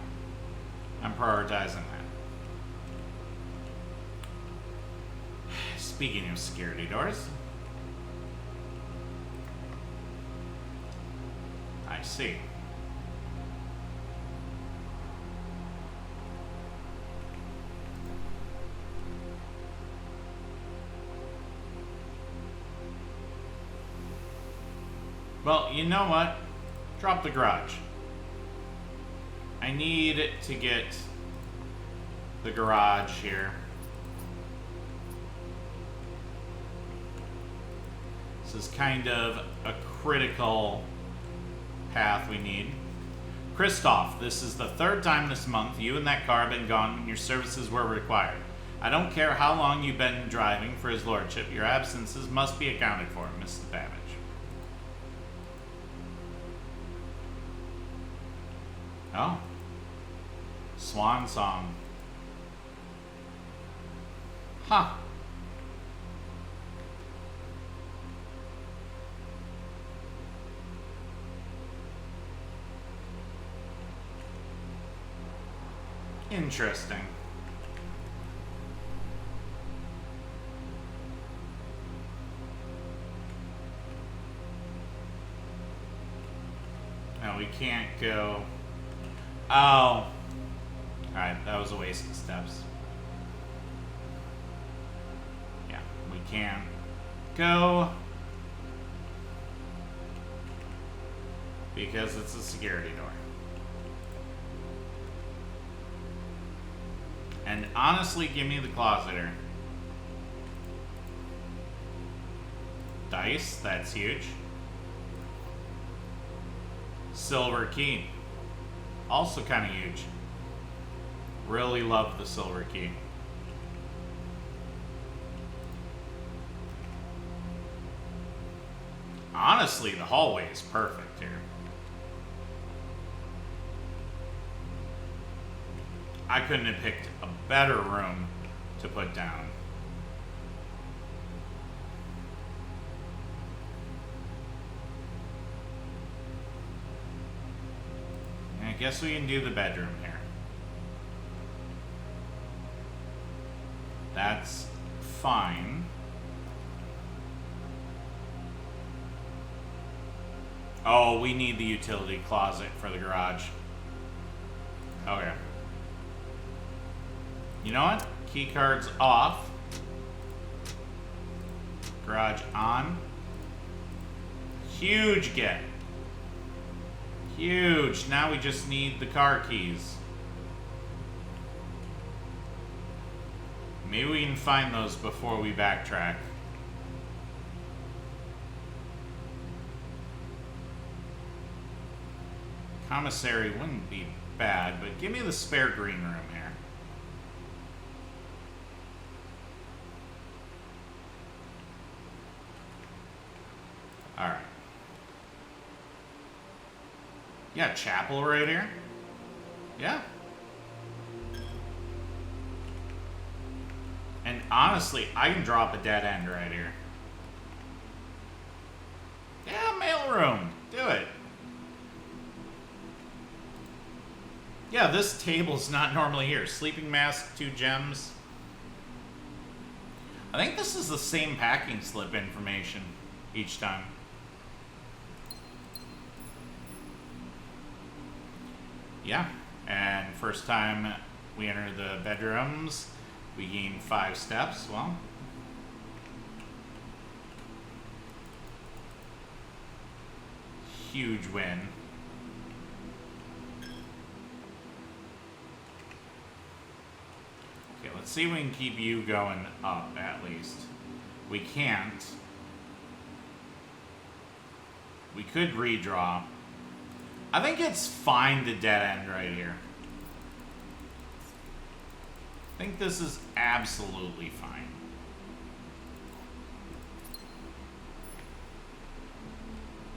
I'm prioritizing that. Speaking of security doors. I see. Well, you know what? Drop the garage. I need to get the garage here. This is kind of a critical path we need. Christoph, this is the third time this month you and that car have been gone when your services were required. I don't care how long you've been driving for his lordship. Your absences must be accounted for, Mrs. Babbage. Oh. Swan song. Huh. Interesting. No, we can't go... Oh. Alright, that was a waste of steps. Yeah, we can't go because it's a security door. And honestly, give me the closeter. Dice, that's huge. Silver key. Also kind of huge. Really love the silver key. Honestly, the hallway is perfect here. I couldn't have picked a better room to put down. I guess we can do the bedroom here. That's fine. Oh, we need the utility closet for the garage. Okay. You know what? Key cards off. Garage on. Huge get. Huge. Now we just need the car keys. Maybe we can find those before we backtrack. Commissary wouldn't be bad, but give me the spare green room here. Alright. Yeah, chapel right here. Yeah. And honestly, I can drop a dead end right here. Yeah, mailroom. Do it. Yeah, this table's not normally here. Sleeping mask, 2 gems. I think this is the same packing slip information each time. Yeah, and first time we enter the bedrooms, we gain 5 steps. Well, huge win. Okay, let's see if we can keep you going up at least. We can't. We could redraw. I think it's fine to dead end right here. I think this is absolutely fine.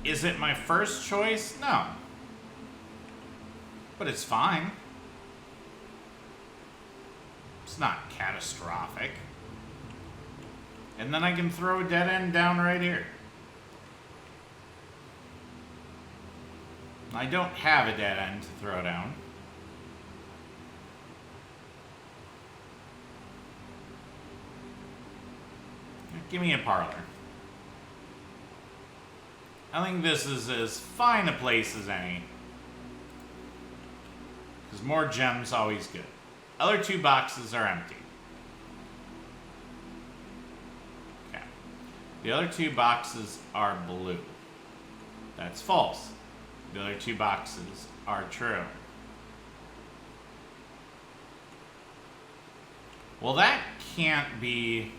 Is it my first choice? No. But it's fine. It's not catastrophic. And then I can throw a dead end down right here. I don't have a dead end to throw down. Give me a parlor. I think this is as fine a place as any. Because more gems always good. Other 2 boxes are empty. Okay. The other 2 boxes are blue. That's false. The other 2 boxes are true. Well, that can't be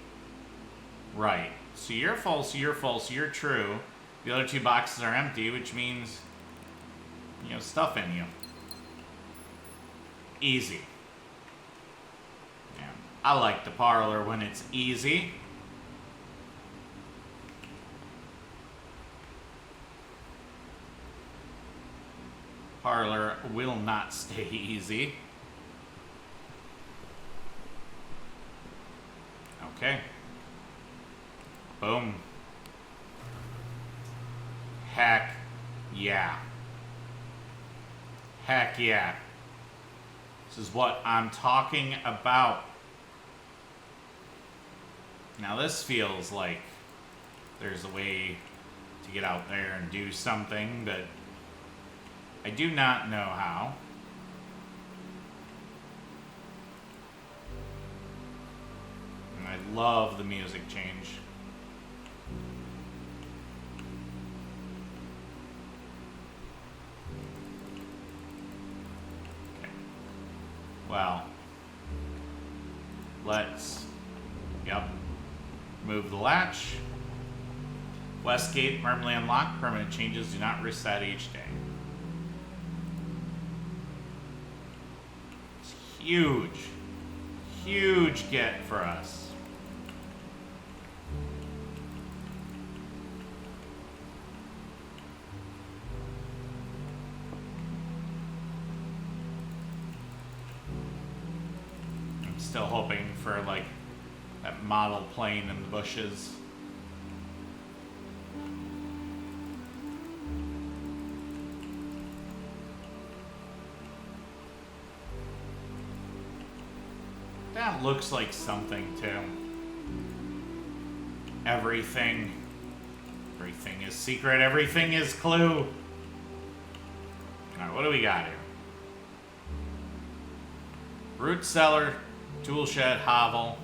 right. So you're false, you're true. The other 2 boxes are empty, which means, you know, stuff in you. Easy. Yeah. I like the parlor when it's easy. Parlor will not stay easy. Okay. Boom. Heck yeah. Heck yeah. This is what I'm talking about. Now this feels like there's a way to get out there and do something, but I do not know how. And I love the music change. Okay. Well, let's, move the latch. Westgate permanently unlocked. Permanent changes do not reset each day. Huge, huge get for us. Still hoping for, like, that model plane in the bushes. That looks like something, too. Everything is secret. Everything is clue. Alright, what do we got here? Root cellar, tool shed, hovel.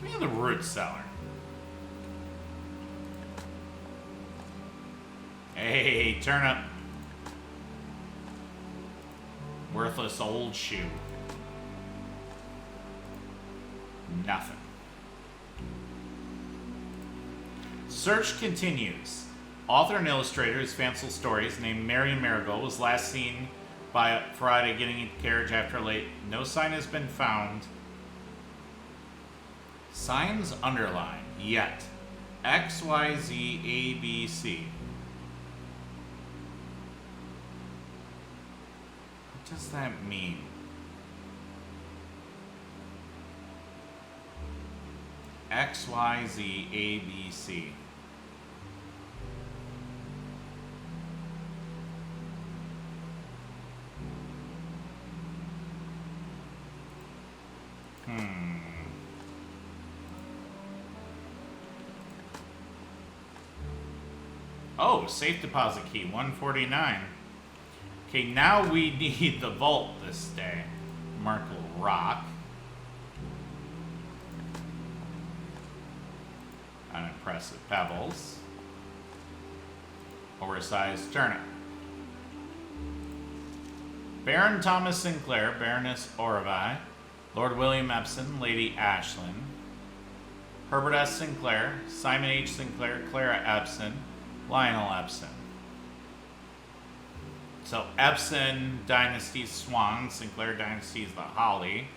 Give me the root cellar. Hey, turnip. Worthless old shoe. Nothing. Search continues. Author and illustrator of Fanciful Stories named Marion Marigold was last seen by Friday getting into carriage after late. No sign has been found. Signs underlined. Yet. X, Y, Z, A, B, C. What does that mean? X, Y, Z, A, B, C. Oh, safe deposit key, 149. Okay, now we need the vault this day. Markle rock. Unimpressive pebbles. Oversized turnip. Baron Thomas Sinclair, Baroness Orvi, Lord William Epson, Lady Ashlyn, Herbert S. Sinclair, Simon H. Sinclair, Clara Epson, Lionel Epson. So Epson Dynasty's Swan, Sinclair Dynasty's the Holly,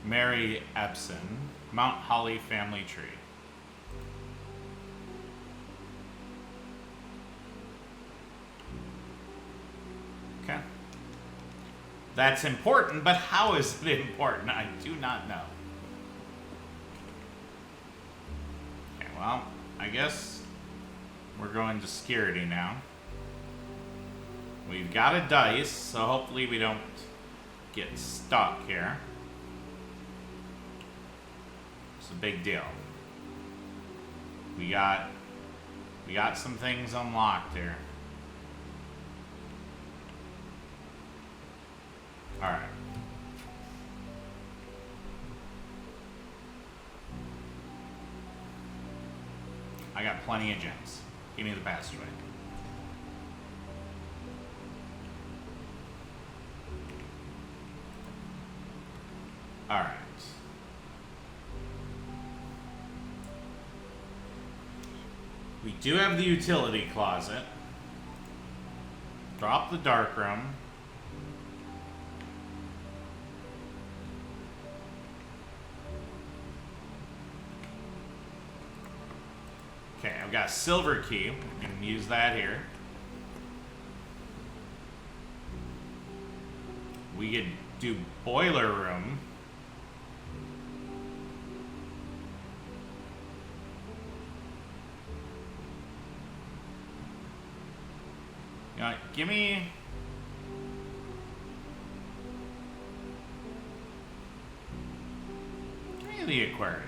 Mary Epson, Mount Holly family tree. Okay. That's important, but how is it important? I do not know. Okay, well, I guess we're going to security now. We've got a dice, so hopefully we don't get stuck here. It's a big deal. We got some things unlocked here. Alright. I got plenty of gems. Give me the passageway. Alright. We do have the utility closet. Drop the dark room. Okay, I've got a silver key. We can use that here. We could do boiler room. You know, give me the aquarium.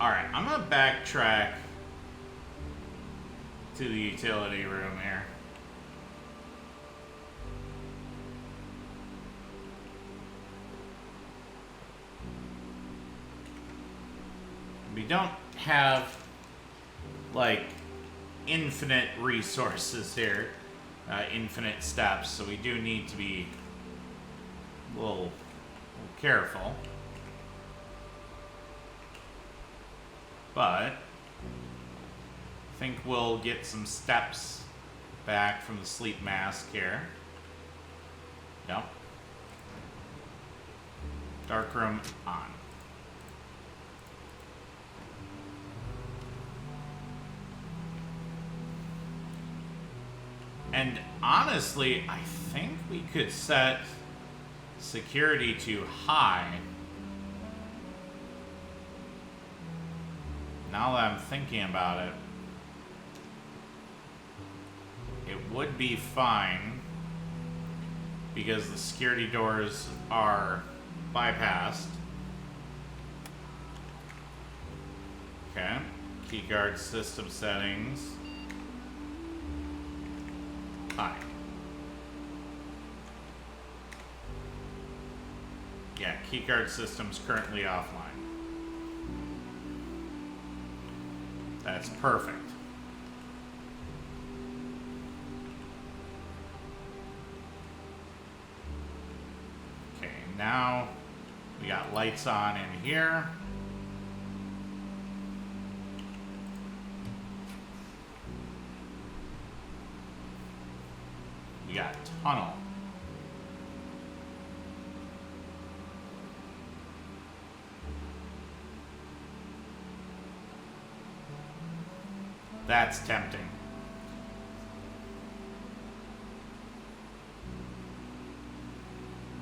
Alright, I'm gonna backtrack to the utility room here. We don't have like infinite resources here, infinite steps, so we do need to be a little careful. But I think we'll get some steps back from the sleep mask here. Yep. Dark room on. And honestly, I think we could set security to high. Now that I'm thinking about it, it would be fine because the security doors are bypassed. Okay. Keyguard system settings. High. Yeah, keycard system's currently offline. That's perfect. Okay, now we got lights on in here. We got tunnel. That's tempting.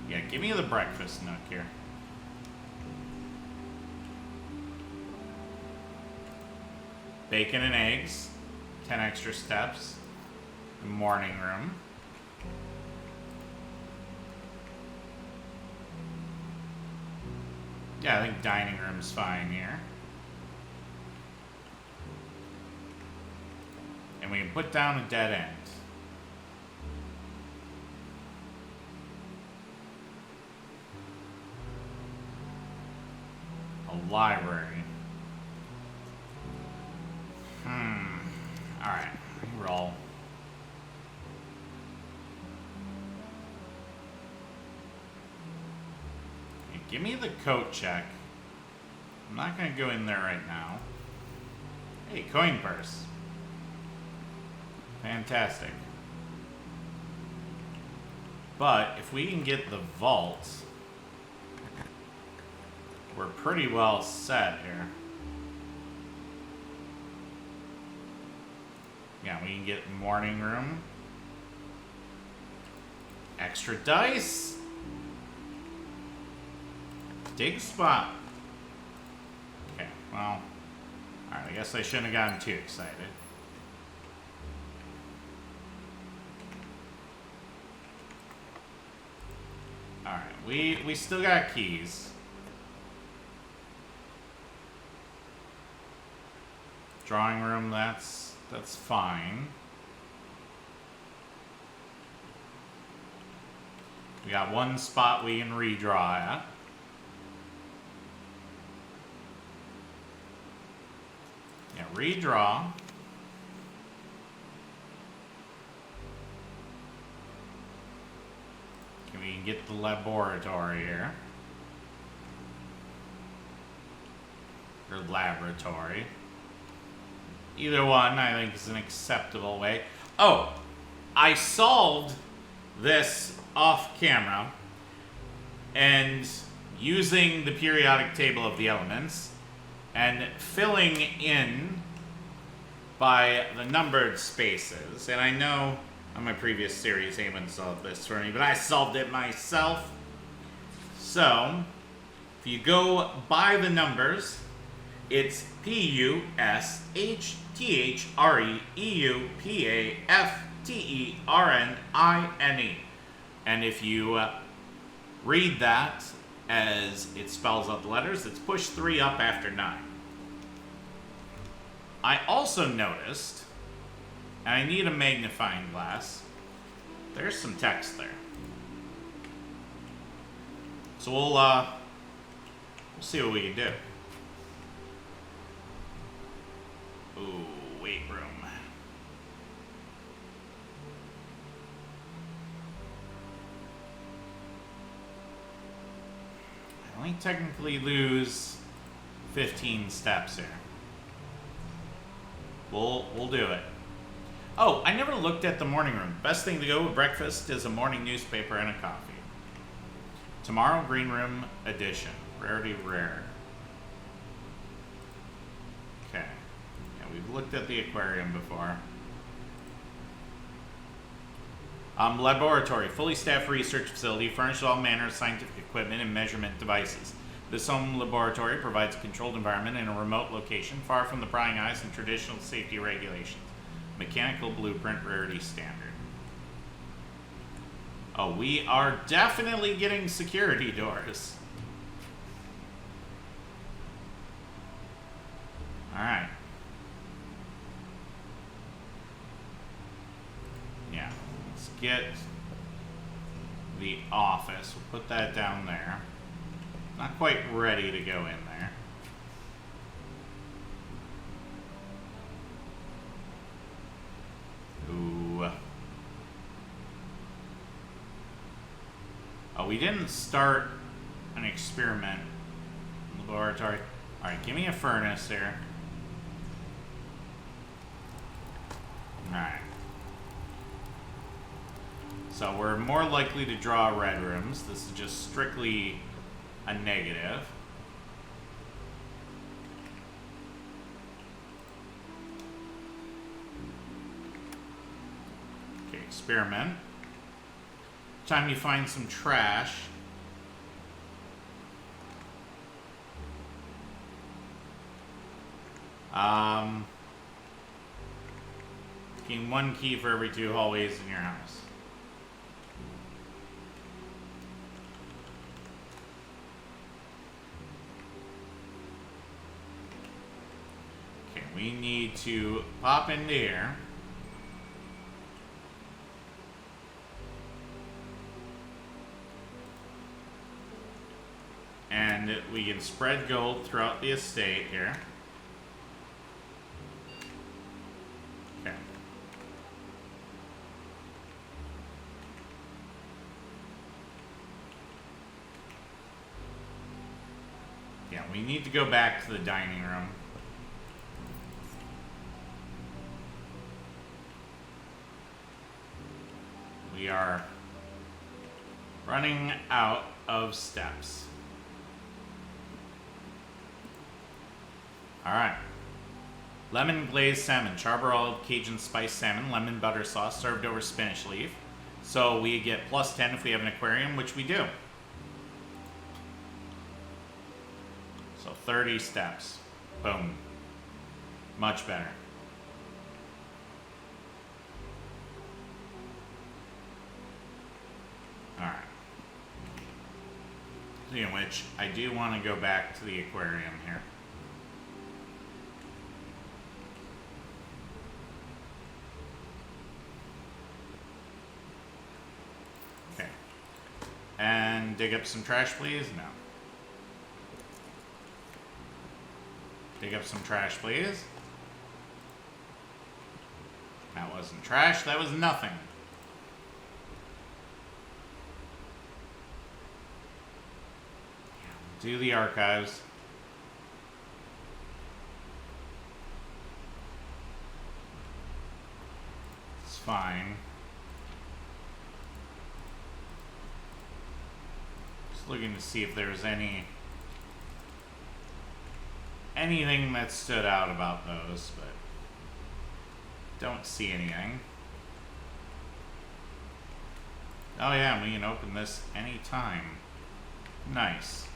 Yeah, give me the breakfast nook here. Bacon and eggs. 10 extra steps. The morning room. Yeah, I think dining room's fine here. And we can put down a dead end. A library. Alright, roll. Okay, give me the coat check. I'm not going to go in there right now. Hey, coin purse. Fantastic. But if we can get the vault, we're pretty well set here. Yeah, we can get morning room. Extra dice. Dig spot. Okay, well, alright, I guess I shouldn't have gotten too excited. Alright, we still got keys. Drawing room, that's fine. We got one spot we can redraw at. Yeah, redraw. We can get the laboratory here. Or laboratory. Either one, I think, is an acceptable way. Oh, I solved this off camera, and using the periodic table of the elements and filling in by the numbered spaces. And I know on my previous series, Aywenn solved this for me, but I solved it myself. So, if you go by the numbers, it's PUSHTHREEUPAFTERNINE. And if you read that as it spells out the letters, it's push 3 up after 9. I also noticed, and I need a magnifying glass, there's some text there. So we'll see what we can do. Ooh, weight room. I only technically lose 15 steps here. We'll do it. Oh, I never looked at the morning room. Best thing to go with breakfast is a morning newspaper and a coffee. Tomorrow, green room edition. Rarity rare. Okay. Yeah, we've looked at the aquarium before. Laboratory, fully staffed research facility, furnished with all manner of scientific equipment and measurement devices. This home laboratory provides a controlled environment in a remote location, far from the prying eyes and traditional safety regulations. Mechanical blueprint rarity standard. Oh, we are definitely getting security doors. Alright. Yeah, let's get the office. We'll put that down there. Not quite ready to go in there. Ooh. Oh, we didn't start an experiment laboratory. Alright, give me a furnace here. Alright. So we're more likely to draw red rooms. This is just strictly a negative. Okay, experiment. Time you find some trash. Getting one key for every 2 hallways in your house. Okay, we need to pop into here. And we can spread gold throughout the estate here. Okay. Yeah, we need to go back to the dining room. We are running out of steps. Alright. Lemon glazed salmon, charbroiled Cajun spice salmon, lemon butter sauce served over spinach leaf. So we get plus 10 if we have an aquarium, which we do. So 30 steps. Boom. Much better. Alright. Speaking of which, I do want to go back to the aquarium here. And dig up some trash, please? No. Dig up some trash, please. That wasn't trash, that was nothing. Do the archives. It's fine. Looking to see if there's anything that stood out about those, but don't see anything. Oh yeah, we can open this anytime. Nice.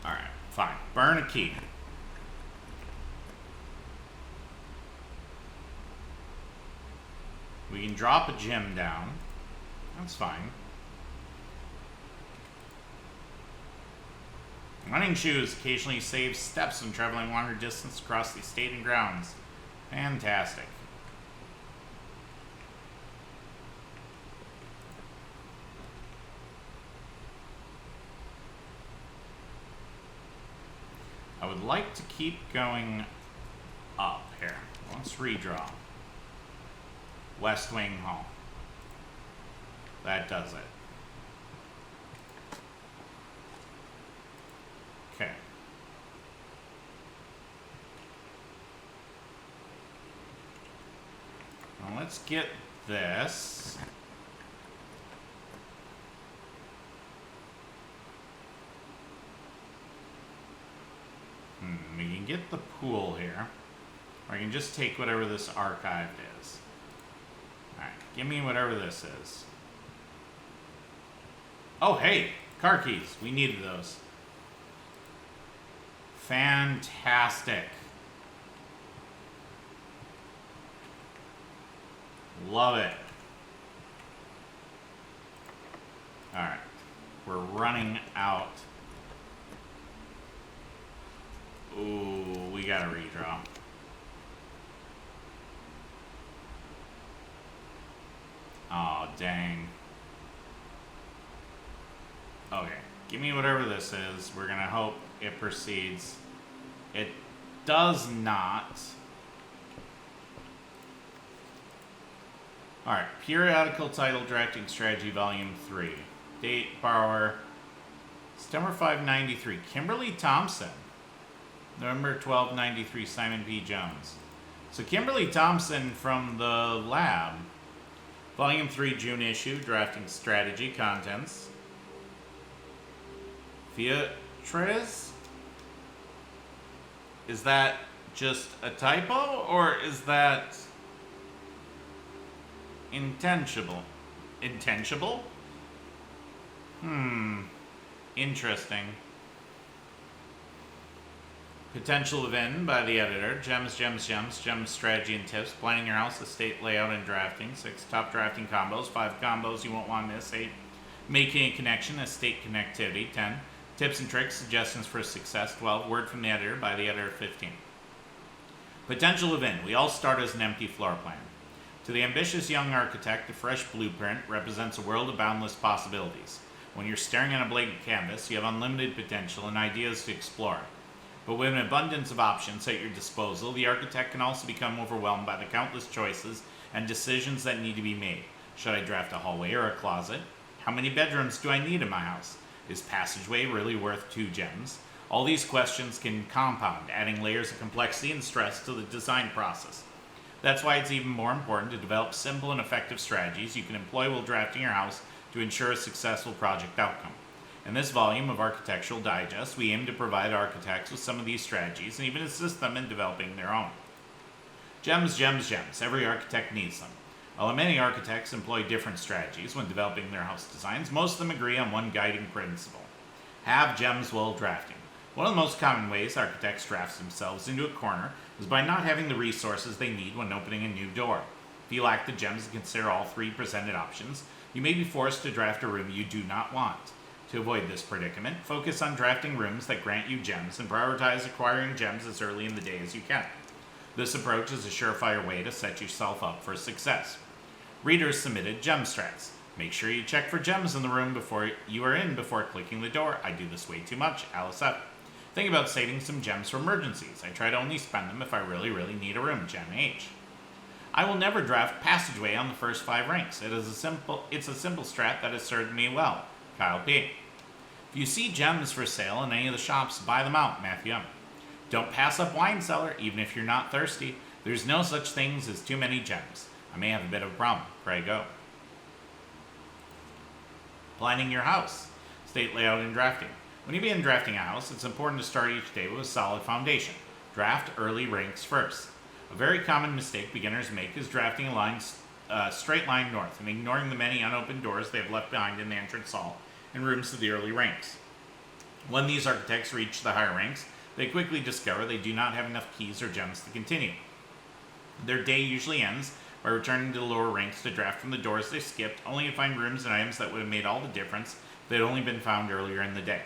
Alright, fine. Burn a key. We can drop a gem down. That's fine. Running shoes occasionally save steps when traveling longer distance across the estate and grounds. Fantastic. I would like to keep going up here. Let's redraw. West Wing Hall. That does it. Okay. Well, let's get this. We can get the pool here. Or I can just take whatever this archived is. Alright, give me whatever this is. Oh, hey, car keys. We needed those. Fantastic. Love it. Alright. We're running out. Ooh, we gotta redraw. Oh, dang. Okay. Give me whatever this is. We're gonna hope it proceeds. It does not. Alright. Periodical Title Drafting Strategy Volume 3. Date, borrower. September 593. Kimberly Thompson. November 1293. Simon P. Jones. So Kimberly Thompson from the lab. Volume 3, June issue, Drafting Strategy, Contents. Fiatres? Is that just a typo, or is that intentional? Intentional? Interesting. Potential event by the editor. Gems, strategy and tips. Planning your house, estate layout and drafting. 6 top drafting combos. 5 combos you won't want to miss. 8 making a connection, estate connectivity. 10 tips and tricks, suggestions for success. 12 word from the editor by the editor. 15 potential event. We all start as an empty floor plan. To the ambitious young architect, a fresh blueprint represents a world of boundless possibilities. When you're staring at a blank canvas, you have unlimited potential and ideas to explore. But with an abundance of options at your disposal, the architect can also become overwhelmed by the countless choices and decisions that need to be made. Should I draft a hallway or a closet? How many bedrooms do I need in my house? Is passageway really worth 2 gems? All these questions can compound, adding layers of complexity and stress to the design process. That's why it's even more important to develop simple and effective strategies you can employ while drafting your house to ensure a successful project outcome. In this volume of Architectural Digest, we aim to provide architects with some of these strategies and even assist them in developing their own. Gems. Every architect needs them. Although many architects employ different strategies when developing their house designs, most of them agree on one guiding principle. Have gems while drafting. One of the most common ways architects draft themselves into a corner is by not having the resources they need when opening a new door. If you lack the gems to consider all 3 presented options, you may be forced to draft a room you do not want. To avoid this predicament, focus on drafting rooms that grant you gems and prioritize acquiring gems as early in the day as you can. This approach is a surefire way to set yourself up for success. Readers submitted gem strats. Make sure you check for gems in the room before clicking the door. I do this way too much. Alice F. Think about saving some gems for emergencies. I try to only spend them if I really need a room. Gem H. I will never draft passageway on the first 5 ranks. It's a simple strat that has served me well. Kyle P. If you see gems for sale in any of the shops, buy them out. Matthew M. Don't pass up wine cellar, even if you're not thirsty. There's no such things as too many gems. I may have a bit of a problem. Craig O. Planning your house. Estate layout and drafting. When you begin drafting a house, it's important to start each day with a solid foundation. Draft early ranks first. A very common mistake beginners make is drafting a straight line north and ignoring the many unopened doors they have left behind in the entrance hall and rooms to the early ranks. When these architects reach the higher ranks, they quickly discover they do not have enough keys or gems to continue. Their day usually ends by returning to the lower ranks to draft from the doors they skipped, only to find rooms and items that would have made all the difference if they had only been found earlier in the day.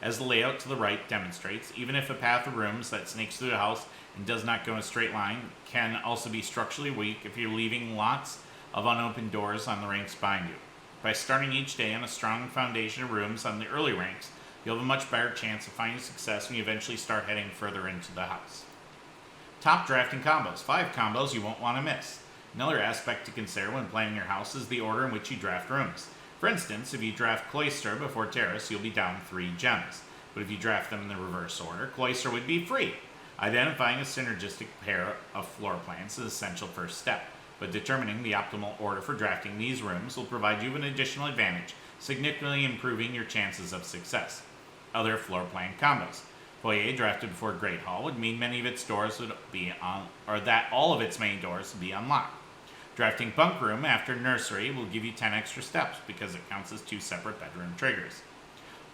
As the layout to the right demonstrates, even if a path of rooms that snakes through the house and does not go in a straight line can also be structurally weak if you're leaving lots of unopened doors on the ranks behind you. By starting each day on a strong foundation of rooms on the early ranks, you'll have a much better chance of finding success when you eventually start heading further into the house. Top drafting combos. 5 combos you won't want to miss. Another aspect to consider when planning your house is the order in which you draft rooms. For instance, if you draft cloister before terrace, you'll be down 3 gems. But if you draft them in the reverse order, cloister would be free. Identifying a synergistic pair of floor plans is an essential first step, but determining the optimal order for drafting these rooms will provide you an additional advantage, significantly improving your chances of success. Other floor plan combos. Foyer drafted before Great Hall would mean many of its doors would be on, or that all of its main doors would be unlocked. Drafting bunk room after nursery will give you 10 extra steps because it counts as 2 separate bedroom triggers.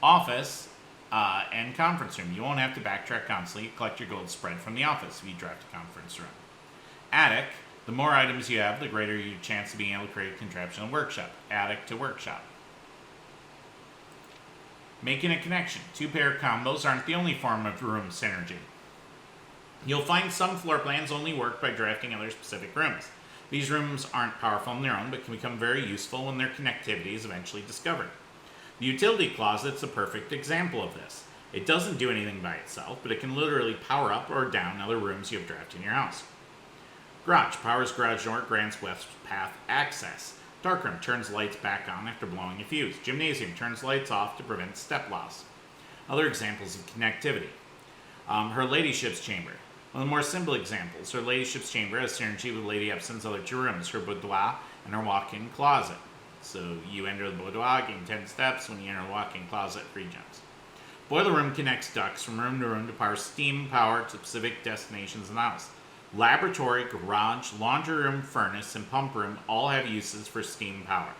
Office and conference room. You won't have to backtrack constantly. You collect your gold spread from the office if you draft a conference room. Attic. The more items you have, the greater your chance of being able to create a contraption and workshop. Attic to workshop. Making a connection. 2-pair combos aren't the only form of room synergy. You'll find some floor plans only work by drafting other specific rooms. These rooms aren't powerful on their own, but can become very useful when their connectivity is eventually discovered. The utility closet's a perfect example of this. It doesn't do anything by itself, but it can literally power up or down other rooms you have drafted in your house. Garage. Powers garage door, grants west path access. Darkroom. Turns lights back on after blowing a fuse. Gymnasium. Turns lights off to prevent step loss. Other examples of connectivity. Her ladyship's chamber. One of the more simple examples. Her ladyship's chamber has synergy with Lady Epson's other 2 rooms, her boudoir and her walk-in closet. So you enter the boudoir, gain 10 steps. When you enter the walk-in closet, 3 gems. Boiler room connects ducts from room to room to power steam power to specific destinations in the house. Laboratory, garage, laundry room, furnace, and pump room all have uses for steam power.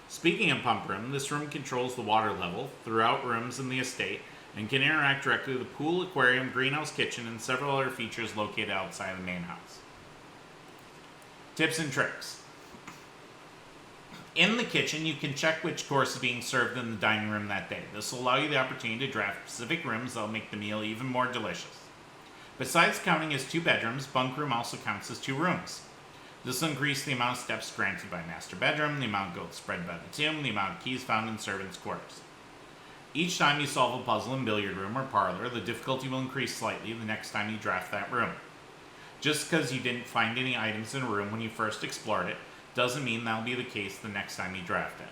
Speaking of pump room, this room controls the water level throughout rooms in the estate and can interact directly with the pool, aquarium, greenhouse, kitchen, and several other features located outside the main house. Tips and tricks. In the kitchen, you can check which course is being served in the dining room that day. This will allow you the opportunity to draft specific rooms that will make the meal even more delicious. Besides counting as 2 bedrooms, bunk room also counts as 2 rooms. This will increase the amount of steps granted by master bedroom, the amount of gold spread by the tomb, the amount of keys found in servants' quarters. Each time you solve a puzzle in billiard room or parlor, the difficulty will increase slightly the next time you draft that room. Just because you didn't find any items in a room when you first explored it, doesn't mean that'll be the case the next time you draft it.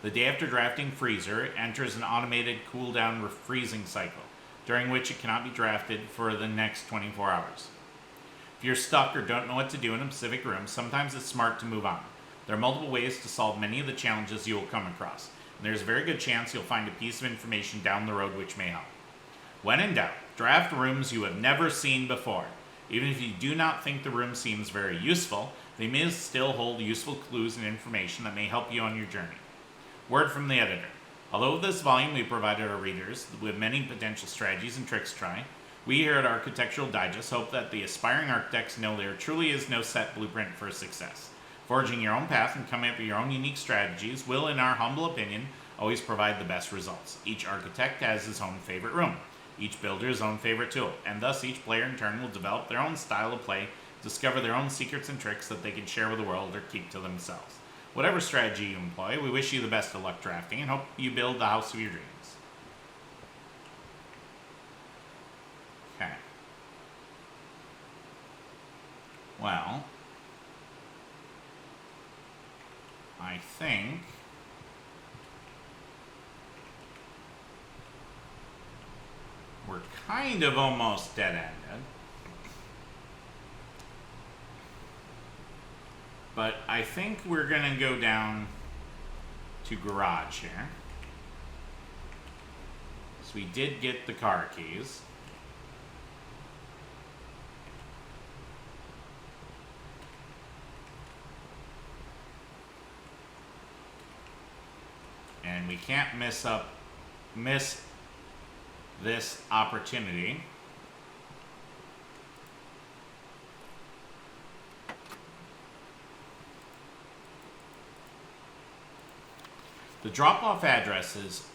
The day after drafting freezer, it enters an automated cool-down freezing cycle, during which it cannot be drafted for the next 24 hours. If you're stuck or don't know what to do in a specific room, sometimes it's smart to move on. There are multiple ways to solve many of the challenges you will come across, and there's a very good chance you'll find a piece of information down the road which may help. When in doubt, draft rooms you have never seen before. Even if you do not think the room seems very useful, they may still hold useful clues and information that may help you on your journey. Word from the editor. Although with this volume we provided our readers with many potential strategies and tricks to try, we here at Architectural Digest hope that the aspiring architects know there truly is no set blueprint for success. Forging your own path and coming up with your own unique strategies will, in our humble opinion, always provide the best results. Each architect has his own favorite room, each builder his own favorite tool, and thus each player in turn will develop their own style of play, discover their own secrets and tricks that they can share with the world or keep to themselves. Whatever strategy you employ, we wish you the best of luck drafting and hope you build the house of your dreams. Okay. Well, I think we're kind of almost dead-ended. But I think we're going to go down to garage here. So we did get the car keys. And we can't miss this opportunity. The drop-off address is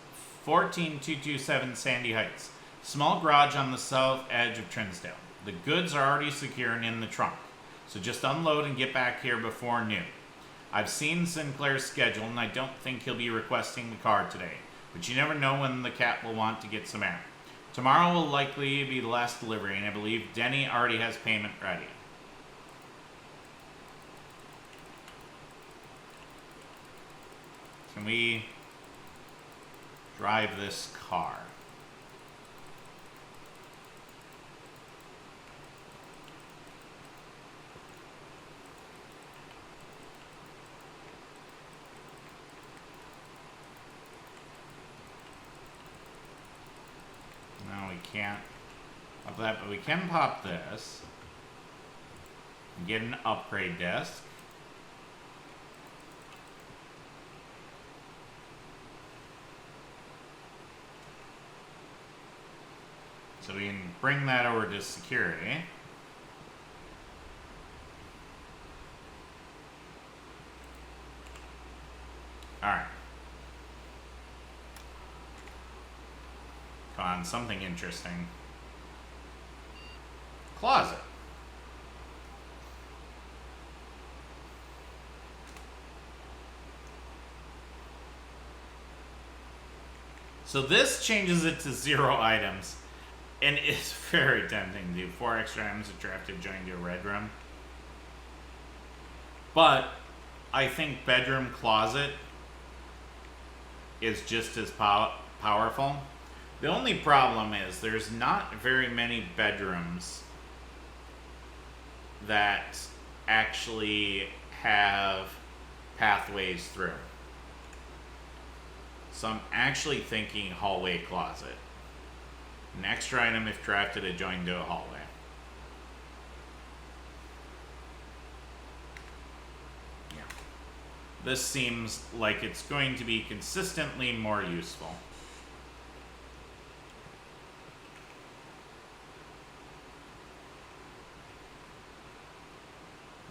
14227 Sandy Heights. Small garage on the south edge of Trinsdale. The goods are already secure and in the trunk, so just unload and get back here before noon. I've seen Sinclair's schedule and I don't think he'll be requesting the car today, but you never know when the cat will want to get some air. Tomorrow will likely be the last delivery, and I believe Denny already has payment ready. Can we drive this car? No, we can't pop that, but we can pop this. Get an upgrade desk. So we can bring that over to security. Alright. Come on, something interesting. Closet. So this changes it to 0 items. And it's very tempting to do 4 extra items attracted joined to a red room. But I think bedroom closet is just as powerful. The only problem is there's not very many bedrooms that actually have pathways through. So I'm actually thinking hallway closet. An extra item if drafted adjoined to a hallway. Yeah. This seems like it's going to be consistently more useful.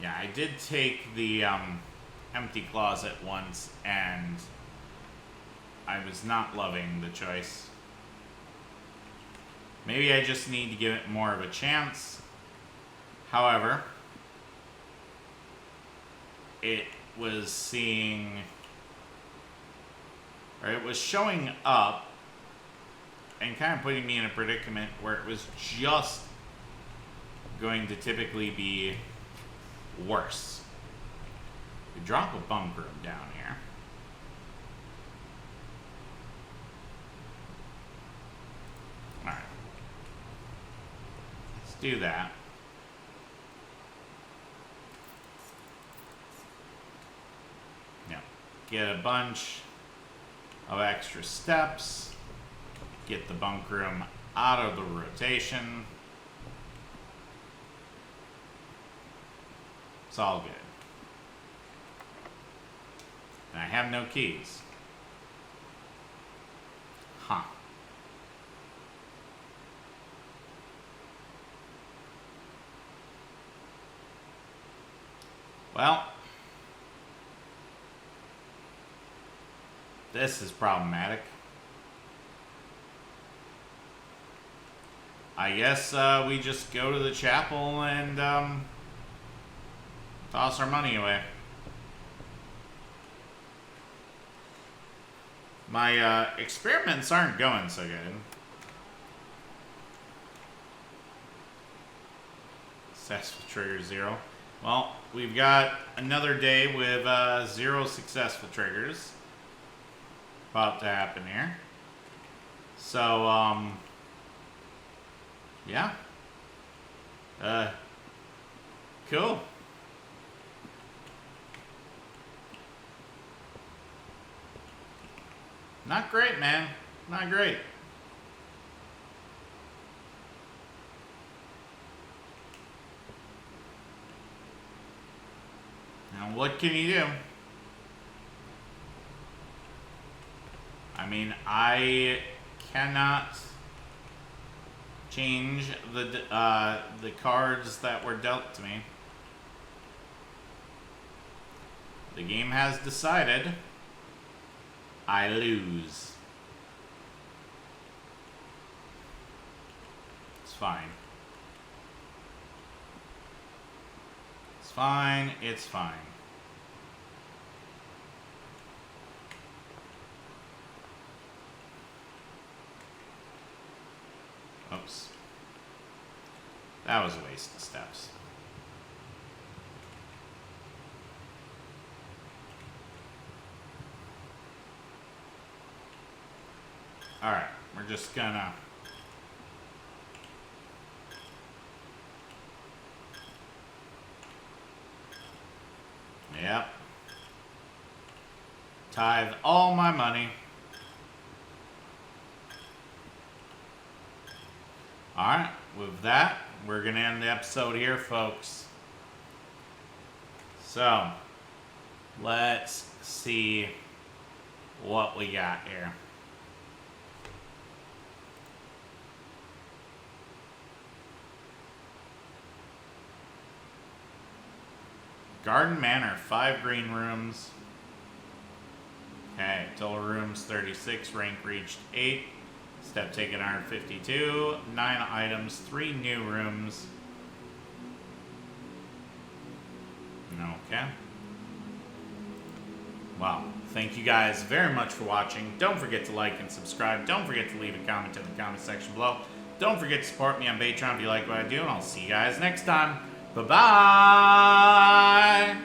Yeah, I did take the empty closet once, and I was not loving the choice. Maybe I just need to give it more of a chance. However, it was showing up and kind of putting me in a predicament where it was just going to typically be worse. We drop a bunk room down here. Alright. Let's do that. Yeah. Get a bunch of extra steps. Get the bunk room out of the rotation. It's all good. And I have no keys. Huh. Well, this is problematic. I guess we just go to the chapel and toss our money away. My experiments aren't going so good. Successful trigger 0. Well, we've got another day with 0 successful triggers about to happen here. So, yeah. Cool. Not great, man. Not great. Now, what can you do? I mean, I cannot change the cards that were dealt to me. The game has decided I lose. It's fine. It's fine. It's fine. Oops. That was a waste of steps. Alright, we're just gonna yep. Tithe all my money. Alright, with that, we're gonna end the episode here, folks. So, let's see what we got here. Garden Manor, 5 green rooms. Okay, total rooms 36, rank reached 8. Step taken 152, 9 items, 3 new rooms. Okay. Well, thank you guys very much for watching. Don't forget to like and subscribe. Don't forget to leave a comment in the comment section below. Don't forget to support me on Patreon if you like what I do, and I'll see you guys next time. Bye-bye!